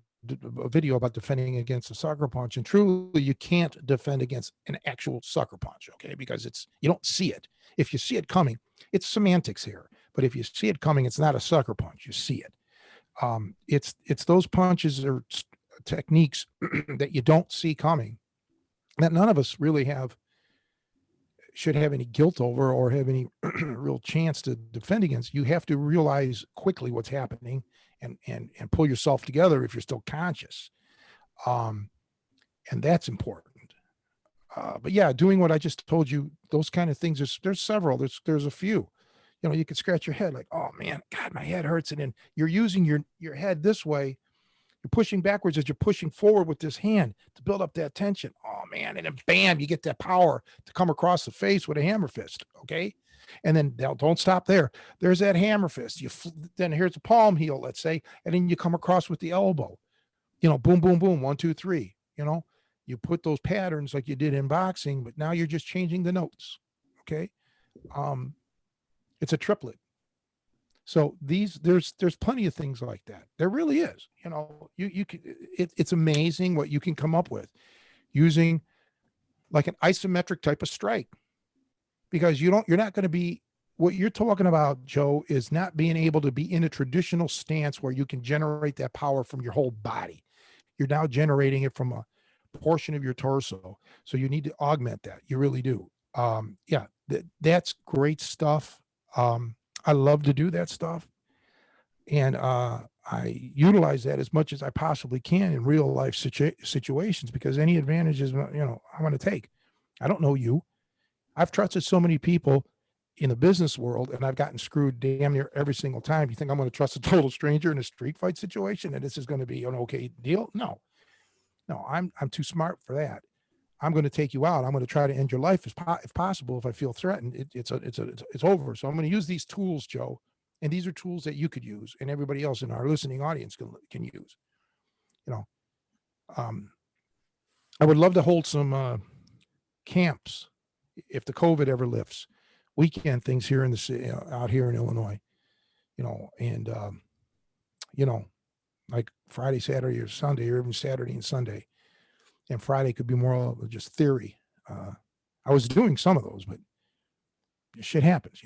video about defending against a sucker punch, and truly you can't defend against an actual sucker punch. Okay. Because you don't see it. If you see it coming, it's semantics here, but if you see it coming, it's not a sucker punch. You see it. It's those punches or techniques that you don't see coming that none of us really should have any guilt over or have any real chance to defend against. You have to realize quickly what's happening and pull yourself together if you're still conscious. And that's important. But yeah, doing what I just told you, those kind of things, there's several, there's a few. You know, you could scratch your head like, oh man, God, my head hurts. And then you're using your head this way. You're pushing backwards as you're pushing forward with this hand to build up that tension. Oh man. And then bam, you get that power to come across the face with a hammer fist. Okay. And then don't stop there. There's that hammer fist. Then here's a palm heel, let's say, and then you come across with the elbow, you know, boom, boom, boom, 1, 2, 3, you know, you put those patterns like you did in boxing, but now you're just changing the notes. Okay. It's a triplet. So there's plenty of things like that. There really is. You know, you can. It's amazing what you can come up with using like an isometric type of strike, because you're not going to be, what you're talking about, Joe, is not being able to be in a traditional stance where you can generate that power from your whole body. You're now generating it from a portion of your torso. So you need to augment that. You really do. Yeah, That's great stuff. I love to do that stuff. And I utilize that as much as I possibly can in real life situations, because any advantages, I want to take. I don't know you. I've trusted so many people in the business world, and I've gotten screwed damn near every single time. You think I'm going to trust a total stranger in a street fight situation and this is going to be an okay deal? No, I'm too smart for that. I'm going to take you out. I'm going to try to end your life if possible. If I feel threatened, it's over. So I'm going to use these tools, Joe, and these are tools that you could use, and everybody else in our listening audience can use. You know, I would love to hold some camps if the COVID ever lifts, weekend things here in the city, out here in Illinois. And like Friday, Saturday, or Sunday, or even Saturday and Sunday. And Friday could be more of just theory. I was doing some of those, but shit happens,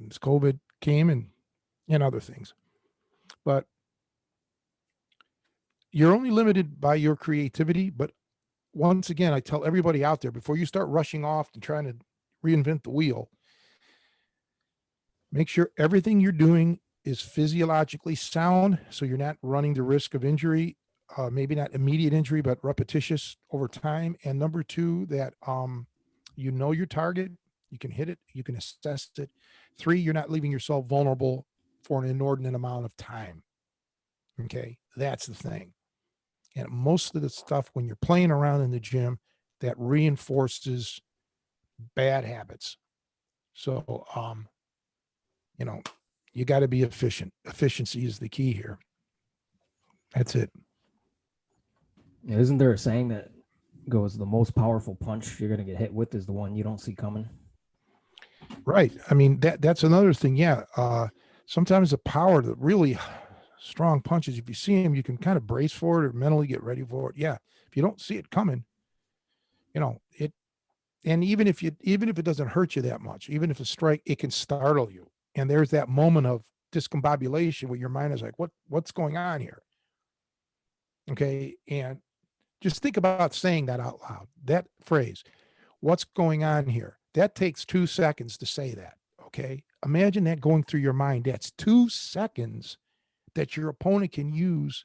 this COVID came and other things. But you're only limited by your creativity. But once again, I tell everybody out there, before you start rushing off and trying to reinvent the wheel, make sure everything you're doing is physiologically sound, so you're not running the risk of injury, maybe not immediate injury, but repetitious over time. And number two, that you know your target, you can hit it, you can assess it. 3, you're not leaving yourself vulnerable for an inordinate amount of time. Okay, that's the thing. And most of the stuff when you're playing around in the gym, that reinforces bad habits. So, you got to be efficient. Efficiency is the key here. That's it. Isn't there a saying that goes, the most powerful punch you're going to get hit with is the one you don't see coming? Right. I mean, that's another thing. Yeah. Sometimes the power, the really strong punches, if you see them, you can kind of brace for it or mentally get ready for it. Yeah. If you don't see it coming, and even if it doesn't hurt you that much, even if a strike, it can startle you. And there's that moment of discombobulation where your mind is like, what's going on here? Okay. And just think about saying that out loud, that phrase, what's going on here? That takes 2 seconds to say that. Okay. Imagine that going through your mind. That's 2 seconds that your opponent can use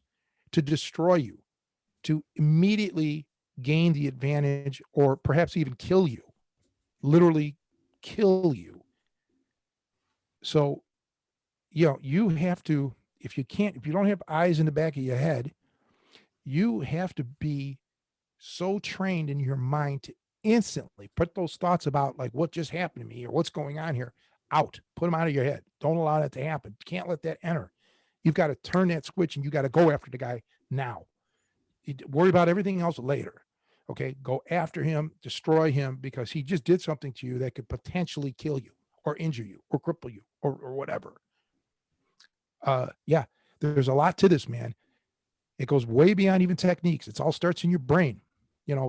to destroy you, to immediately gain the advantage, or perhaps even kill you, literally kill you. So, you have to, if you don't have eyes in the back of your head, you have to be so trained in your mind to instantly put those thoughts about like what just happened to me or what's going on here out, put them out of your head. Don't allow that to happen. You can't let that enter. You've got to turn that switch and you got to go after the guy now. You worry about everything else later. Okay. Go after him, destroy him, because he just did something to you that could potentially kill you or injure you or cripple you or whatever. Yeah, there's a lot to this, man. It goes way beyond even techniques. It all starts in your brain.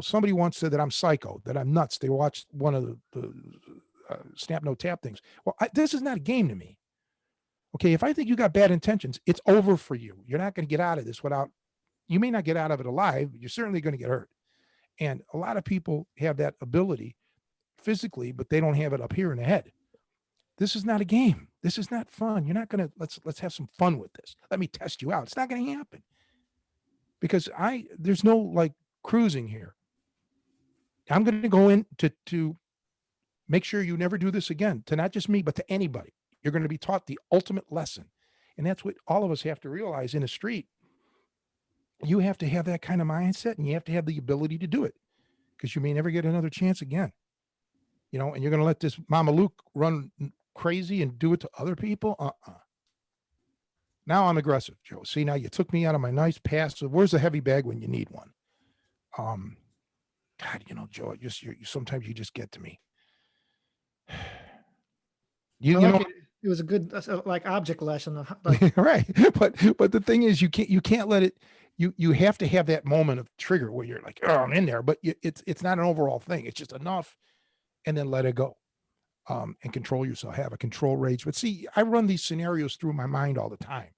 Somebody once said that I'm psycho, that I'm nuts. They watched one of the snap, no tap things. Well, this is not a game to me. Okay, if I think you got bad intentions, it's over for you. You're not going to get out of this you may not get out of it alive, but you're certainly going to get hurt. And a lot of people have that ability physically, but they don't have it up here in the head. This is not a game. This is not fun. You're not going to, let's have some fun with this. Let me test you out. It's not going to happen. Because there's no like cruising here. I'm going to go in to make sure you never do this again, to not just me, but to anybody. You're going to be taught the ultimate lesson. And that's what all of us have to realize in the street. You have to have that kind of mindset, and you have to have the ability to do it, because you may never get another chance again. And you're going to let this Mama Luke run crazy and do it to other people. Now I'm aggressive, Joe. See, now you took me out of my nice passive. Where's the heavy bag when you need one? God, Joe, sometimes you just get to me. It was a good like object lesson. Like. Right. But the thing is, you can't let it, you have to have that moment of trigger where you're like, oh, I'm in there, but it's not an overall thing. It's just enough, and then let it go. And control yourself, have a control rage. But see, I run these scenarios through my mind all the time.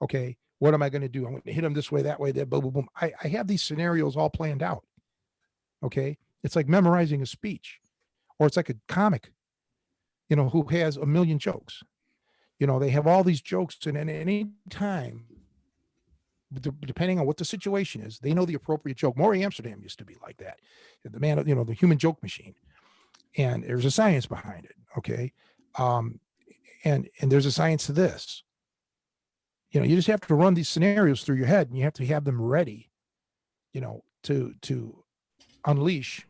Okay, what am I going to do? I'm going to hit him this way, that way, that boom, boom, boom. I have these scenarios all planned out. Okay, it's like memorizing a speech. or it's like a comic, who has a million jokes. They have all these jokes, and at any time, depending on what the situation is, they know the appropriate joke. Maury Amsterdam used to be like that. The man, the human joke machine. And there's a science behind it. Okay. Um, and there's a science to this. You just have to run these scenarios through your head, and you have to have them ready, to unleash.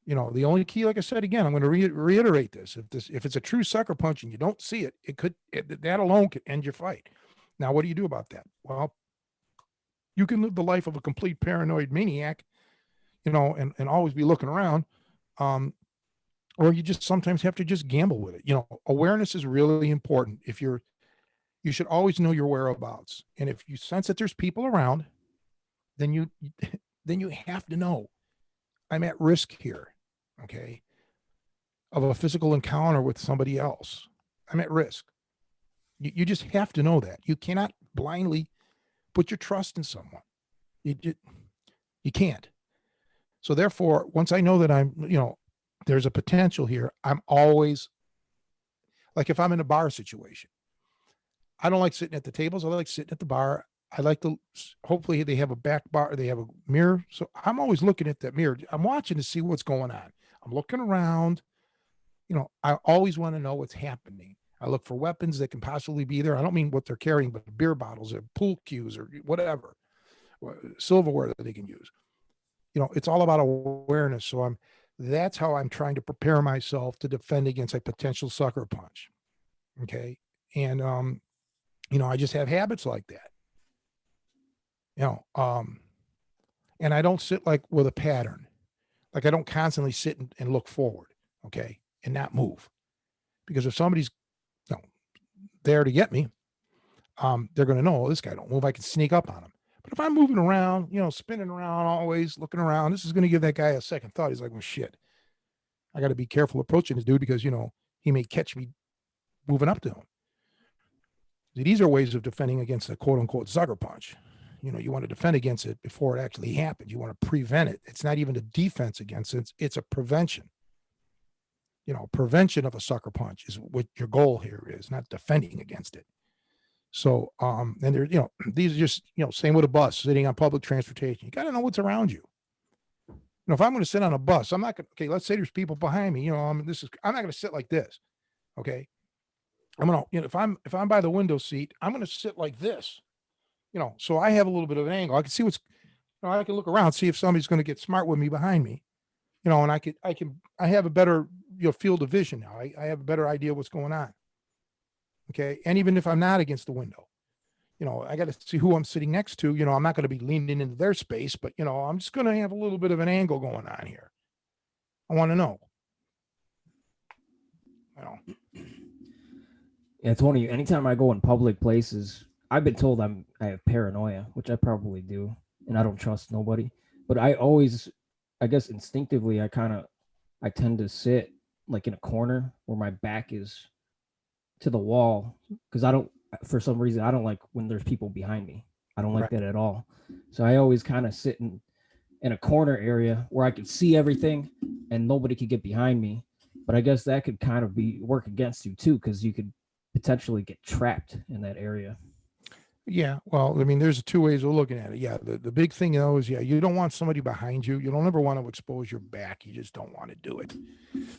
The only key, like I said again, I'm going to reiterate this. If it's a true sucker punch and you don't see it, that alone could end your fight. Now, what do you do about that? Well, you can live the life of a complete paranoid maniac, and always be looking around. Or you just sometimes have to just gamble with it. Awareness is really important. You should always know your whereabouts. And if you sense that there's people around, then you have to know I'm at risk here. Okay. Of a physical encounter with somebody else. I'm at risk. You just have to know that. You cannot blindly put your trust in someone. You can't. So therefore, once I know that there's a potential here, I'm always, like, if I'm in a bar situation, I don't like sitting at the tables. I like sitting at the bar. I like to, hopefully they have a back bar, they have a mirror. So I'm always looking at that mirror. I'm watching to see what's going on. I'm looking around. I always want to know what's happening. I look for weapons that can possibly be there. I don't mean what they're carrying, but beer bottles or pool cues or whatever, or silverware that they can use. It's all about awareness. So that's how I'm trying to prepare myself to defend against a potential sucker punch. Okay. And, I just have habits like that. And I don't sit like with a pattern. Like I don't constantly sit and look forward. Okay. And not move, because if somebody's there to get me, they're going to know, this guy don't move. I can sneak up on him. But if I'm moving around, spinning around, always looking around, this is going to give that guy a second thought. He's like, well, shit, I got to be careful approaching this dude because, he may catch me moving up to him. These are ways of defending against a quote unquote sucker punch. You want to defend against it before it actually happens. You want to prevent it. It's not even a defense against it. It's a prevention. Prevention of a sucker punch is what your goal here is, not defending against it. So, and there, these are just, same with a bus, sitting on public transportation. You got to know what's around you. If I'm going to sit on a bus, I'm not going to, okay, let's say there's people behind me, I'm not going to sit like this. Okay. I'm going to, if I'm by the window seat, I'm going to sit like this, so I have a little bit of an angle. I can see I can look around, see if somebody's going to get smart with me behind me, and I have a better, field of vision now. I have a better idea what's going on. Okay. And even if I'm not against the window, I got to see who I'm sitting next to. I'm not going to be leaning into their space, but, I'm just going to have a little bit of an angle going on here. I want to know. Yeah, it's one of you. Anytime I go in public places, I've been told I have paranoia, which I probably do, and I don't trust nobody. But I guess instinctively, I tend to sit like in a corner where my back is to the wall, because for some reason, I don't like when there's people behind me. I don't like that at all. So I always kind of sit in a corner area where I could see everything and nobody could get behind me. But I guess that could kind of work against you too, because you could potentially get trapped in that area. Yeah. Well, I mean, there's two ways of looking at it. Yeah. The big thing is, you don't want somebody behind you. You don't ever want to expose your back. You just don't want to do it.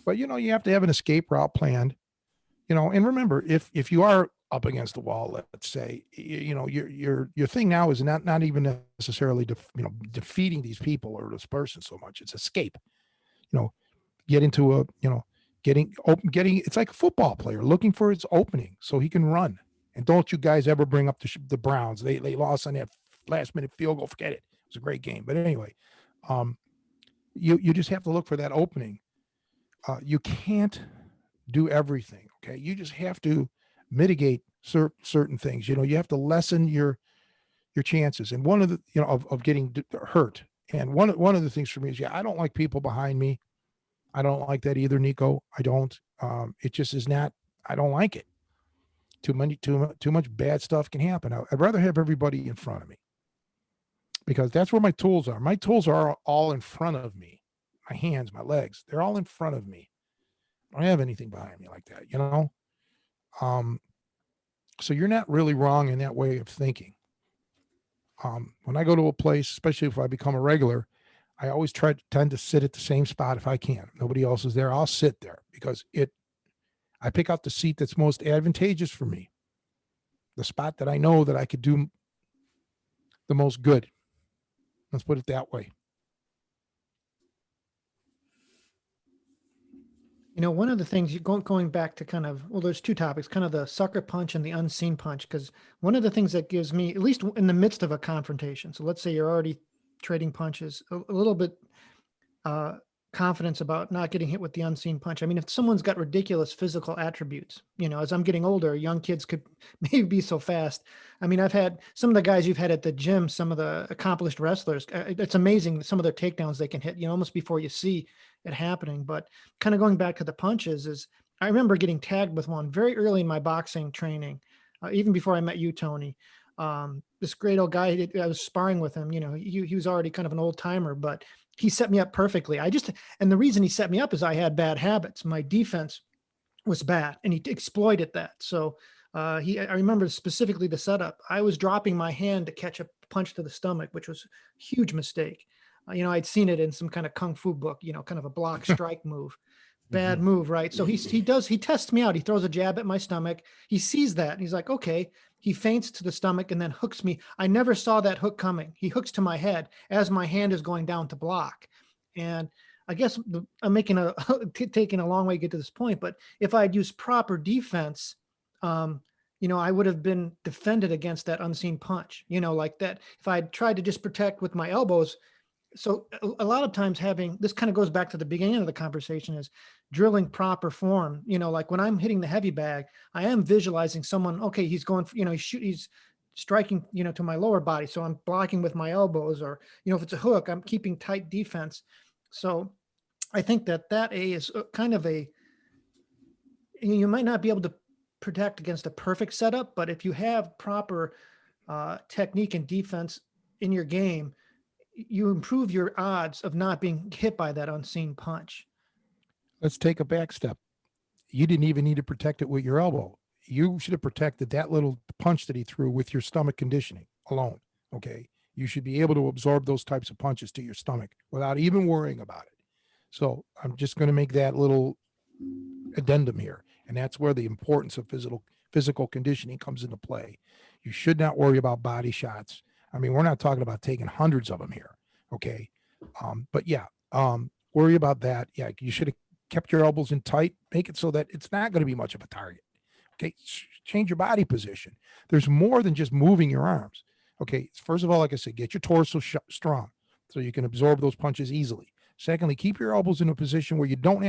But, you have to have an escape route planned, and remember, if you are up against the wall, let's say, your thing now is not even necessarily, defeating these people or this person so much. It's escape, get into a, getting, it's like a football player looking for his opening so he can run. And don't you guys ever bring up the Browns. They lost on that last minute field goal. Forget it. It was a great game. But anyway, you just have to look for that opening. You can't do everything. Okay. You just have to mitigate certain things. You have to lessen your chances. And one of the, of getting hurt. And one of the things for me is, I don't like people behind me. I don't like that either, Nico. I don't. It just is not. I don't like it. Too much bad stuff can happen. I'd rather have everybody in front of me, because that's where my tools are. My tools are all in front of me. my hands, my legs, they're all in front of me. I don't have anything behind me like that, you know? Um, so you're not really wrong in that way of thinking. When I go to a place, especially if I become a regular, I always tend to sit at the same spot if I can. Nobody else is there. I'll sit there because I pick out the seat that's most advantageous for me, the spot that I know that I could do the most good. Let's put it that way. You know, one of the things going back to kind of, well, there's two topics, kind of the sucker punch and the unseen punch. Because one of the things that gives me, at least in the midst of a confrontation, so let's say you're already trading punches, a little bit uh, confidence about not getting hit with the unseen punch. I mean, if someone's got ridiculous physical attributes, you know, as I'm getting older, young kids could maybe be so fast. I mean, I've had some of the guys you've had at the gym, some of the accomplished wrestlers. It's amazing some of their takedowns they can hit, you know, almost before you see it happening. But kind of going back to the punches is I remember getting tagged with one very early in my boxing training, even before I met you, Tony. This great old guy, I was sparring with him, you know, he was already kind of an old timer, but he set me up perfectly. And the reason he set me up is I had bad habits. My defense was bad and he exploited that. So I remember specifically the setup. I was dropping my hand to catch a punch to the stomach, which was a huge mistake. You know, I'd seen it in some kind of Kung Fu book, you know, kind of a block strike move. Bad move, right? So he tests me out. He throws a jab at my stomach. He sees that and he's like, okay. He feints to the stomach and then hooks me. I never saw that hook coming. He hooks to my head as my hand is going down to block. And I guess I'm taking a long way to get to this point, but if I'd used proper defense, you know, I would have been defended against that unseen punch, you know, like that. If I had tried to just protect with my elbows. So a lot of times this kind of goes back to the beginning of the conversation, is drilling proper form. You know, like when I'm hitting the heavy bag, I am visualizing someone, okay, he's going, you know, he's striking, you know, to my lower body. So I'm blocking with my elbows, or, you know, if it's a hook, I'm keeping tight defense. So I think that is kind of you might not be able to protect against a perfect setup, but if you have proper technique and defense in your game, you improve your odds of not being hit by that unseen punch. Let's take a back step. You didn't even need to protect it with your elbow. You should have protected that little punch that he threw with your stomach conditioning alone. Okay. You should be able to absorb those types of punches to your stomach without even worrying about it. So I'm just going to make that little addendum here. And that's where the importance of physical conditioning comes into play. You should not worry about body shots. I mean, we're not talking about taking hundreds of them here. Okay. But yeah, worry about that. Yeah. You should have kept your elbows in tight, make it so that it's not going to be much of a target. Okay. Change your body position. There's more than just moving your arms. Okay. First of all, like I said, get your torso strong so you can absorb those punches easily. Secondly, keep your elbows in a position where you don't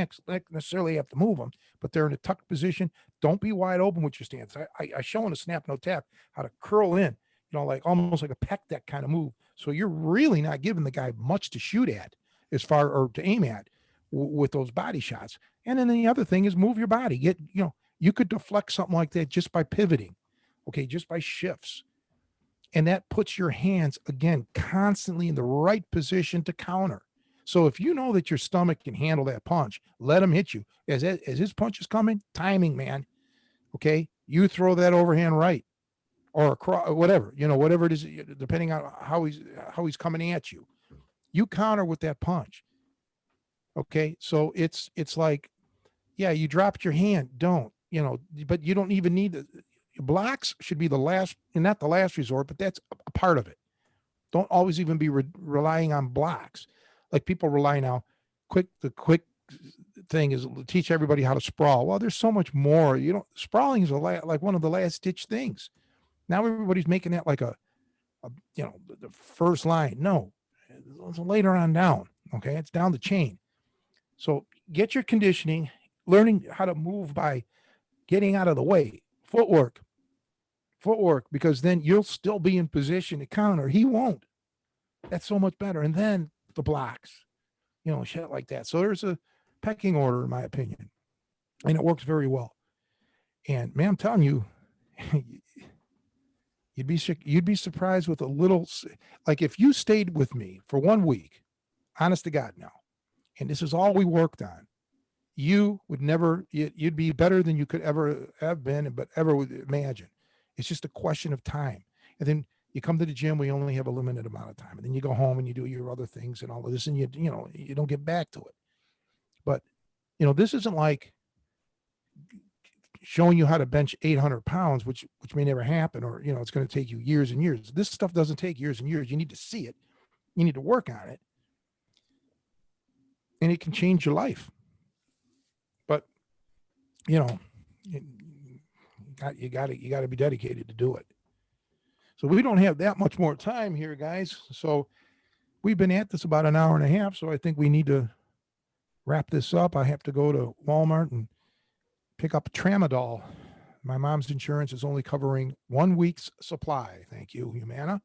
necessarily have to move them, but they're in a tucked position. Don't be wide open with your stance. I show in a snap, no tap how to curl in, you know, like almost like a pec deck kind of move. So you're really not giving the guy much to shoot at or to aim at with those body shots. And then the other thing is move your body. You could deflect something like that just by pivoting. Okay. Just by shifts. And that puts your hands again, constantly in the right position to counter. So if you know that your stomach can handle that punch, let him hit you. As his punch is coming, timing, man. Okay. You throw that overhand right or across, whatever, you know, whatever it is, depending on how he's coming at you, you counter with that punch. Okay. So it's like, yeah, you dropped your hand. Don't, you know, but you don't even need to. Blocks should be the last, and not the last resort, but that's a part of it. Don't always even be relying on blocks. Like people rely now, the quick thing is to teach everybody how to sprawl. Well, there's so much more. You know, sprawling is like one of the last ditch things. Now everybody's making that like a you know, the first line. No, it's later on down. Okay, it's down the chain. So get your conditioning, learning how to move by getting out of the way, footwork, because then you'll still be in position to counter. He won't. That's so much better. And then the blocks, you know, shit like that. So there's a pecking order, in my opinion, and it works very well. And man, I'm telling you, you'd be surprised with a little, like if you stayed with me for 1 week, honest to God now, and this is all we worked on, you would never, you'd be better than you could ever have been, but ever would imagine. It's just a question of time. And then you come to the gym, we only have a limited amount of time. And then you go home and you do your other things and all of this, and you don't get back to it. But, this isn't like showing you how to bench 800 pounds, which may never happen, or, it's going to take you years and years. This stuff doesn't take years and years. You need to see it. You need to work on it. And it can change your life. But, you got to be dedicated to do it. So we don't have that much more time here, guys. So we've been at this about an hour and a half. So I think we need to wrap this up. I have to go to Walmart and pick up Tramadol. My mom's insurance is only covering 1 week's supply. Thank you, Humana.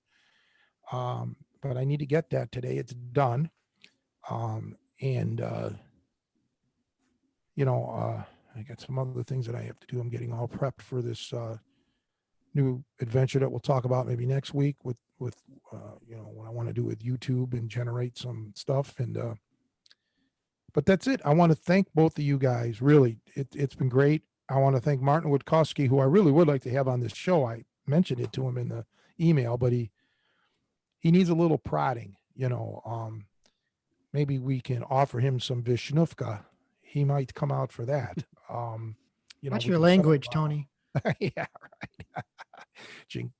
But I need to get that today. It's done. I got some other things that I have to do. I'm getting all prepped for this new adventure that we'll talk about maybe next week with what I want to do with YouTube and generate some stuff. But that's it. I want to thank both of you guys. Really, it's been great. I want to thank Martin Witkowski, who I really would like to have on this show. I mentioned it to him in the email, but he needs a little prodding. Maybe we can offer him some Vishnufka. He might come out for that. What's your language, Tony? Yeah, right.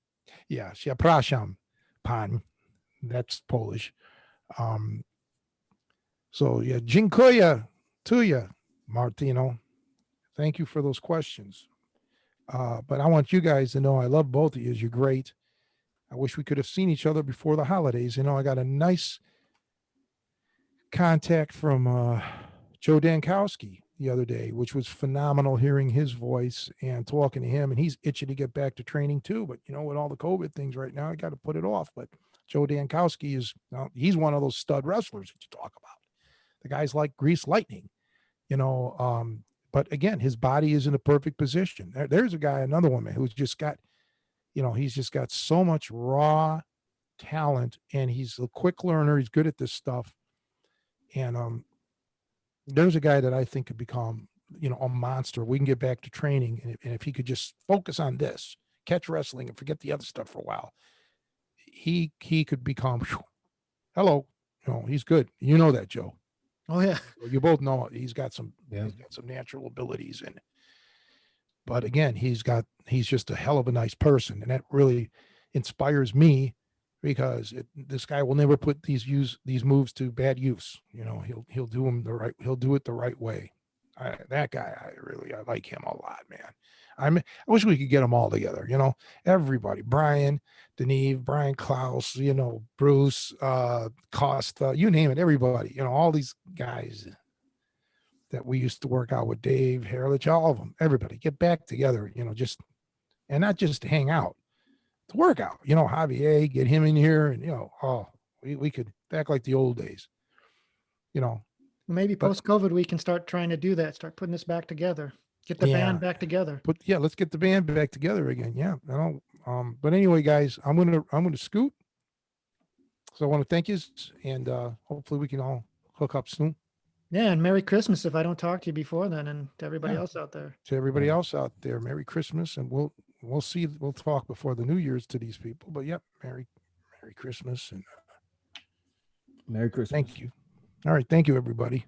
Yeah, przepraszam, pan. That's Polish. So yeah, dziękuję to you, Martino. Thank you for those questions. But I want you guys to know I love both of you. You're great. I wish we could have seen each other before the holidays. I got a nice contact from Joe Dankowski the other day, which was phenomenal hearing his voice and talking to him. And he's itching to get back to training too. But, with all the COVID things right now, I got to put it off. But Joe Dankowski he's one of those stud wrestlers that you talk about. The guy's like grease lightning, but again, his body is in a perfect position. There's a guy, another one, man, who's just got, he's just got so much raw talent, and he's a quick learner. He's good at this stuff. And there's a guy that I think could become, a monster. We can get back to training. And if he could just focus on this, catch wrestling and forget the other stuff for a while, he could become, hello, he's good. You know that, Joe. Oh yeah. You both know he's got some natural abilities but again, he's just a hell of a nice person. And that really inspires me, because this guy will never put these moves to bad use. He'll do them he'll do it the right way. That guy, I like him a lot, man. I wish we could get them all together, everybody, Brian, Deneve, Brian Klaus, Bruce, Costa, you name it, everybody, all these guys that we used to work out with, Dave, Herlich, all of them, everybody get back together, and not just to hang out, to work out, Javier, get him in here, and, we could act like the old days, Maybe post-COVID, we can start trying to do that. Start putting this back together. Get the band back together. Let's get the band back together again. Yeah. But anyway, guys, I'm gonna scoot. So I want to thank you, and hopefully we can all hook up soon. Yeah, and Merry Christmas if I don't talk to you before then, and to everybody else out there. To everybody else out there, Merry Christmas, and we'll see. We'll talk before the New Year's to these people. But yep, Merry Christmas and Merry Christmas. Thank you. All right, thank you, everybody.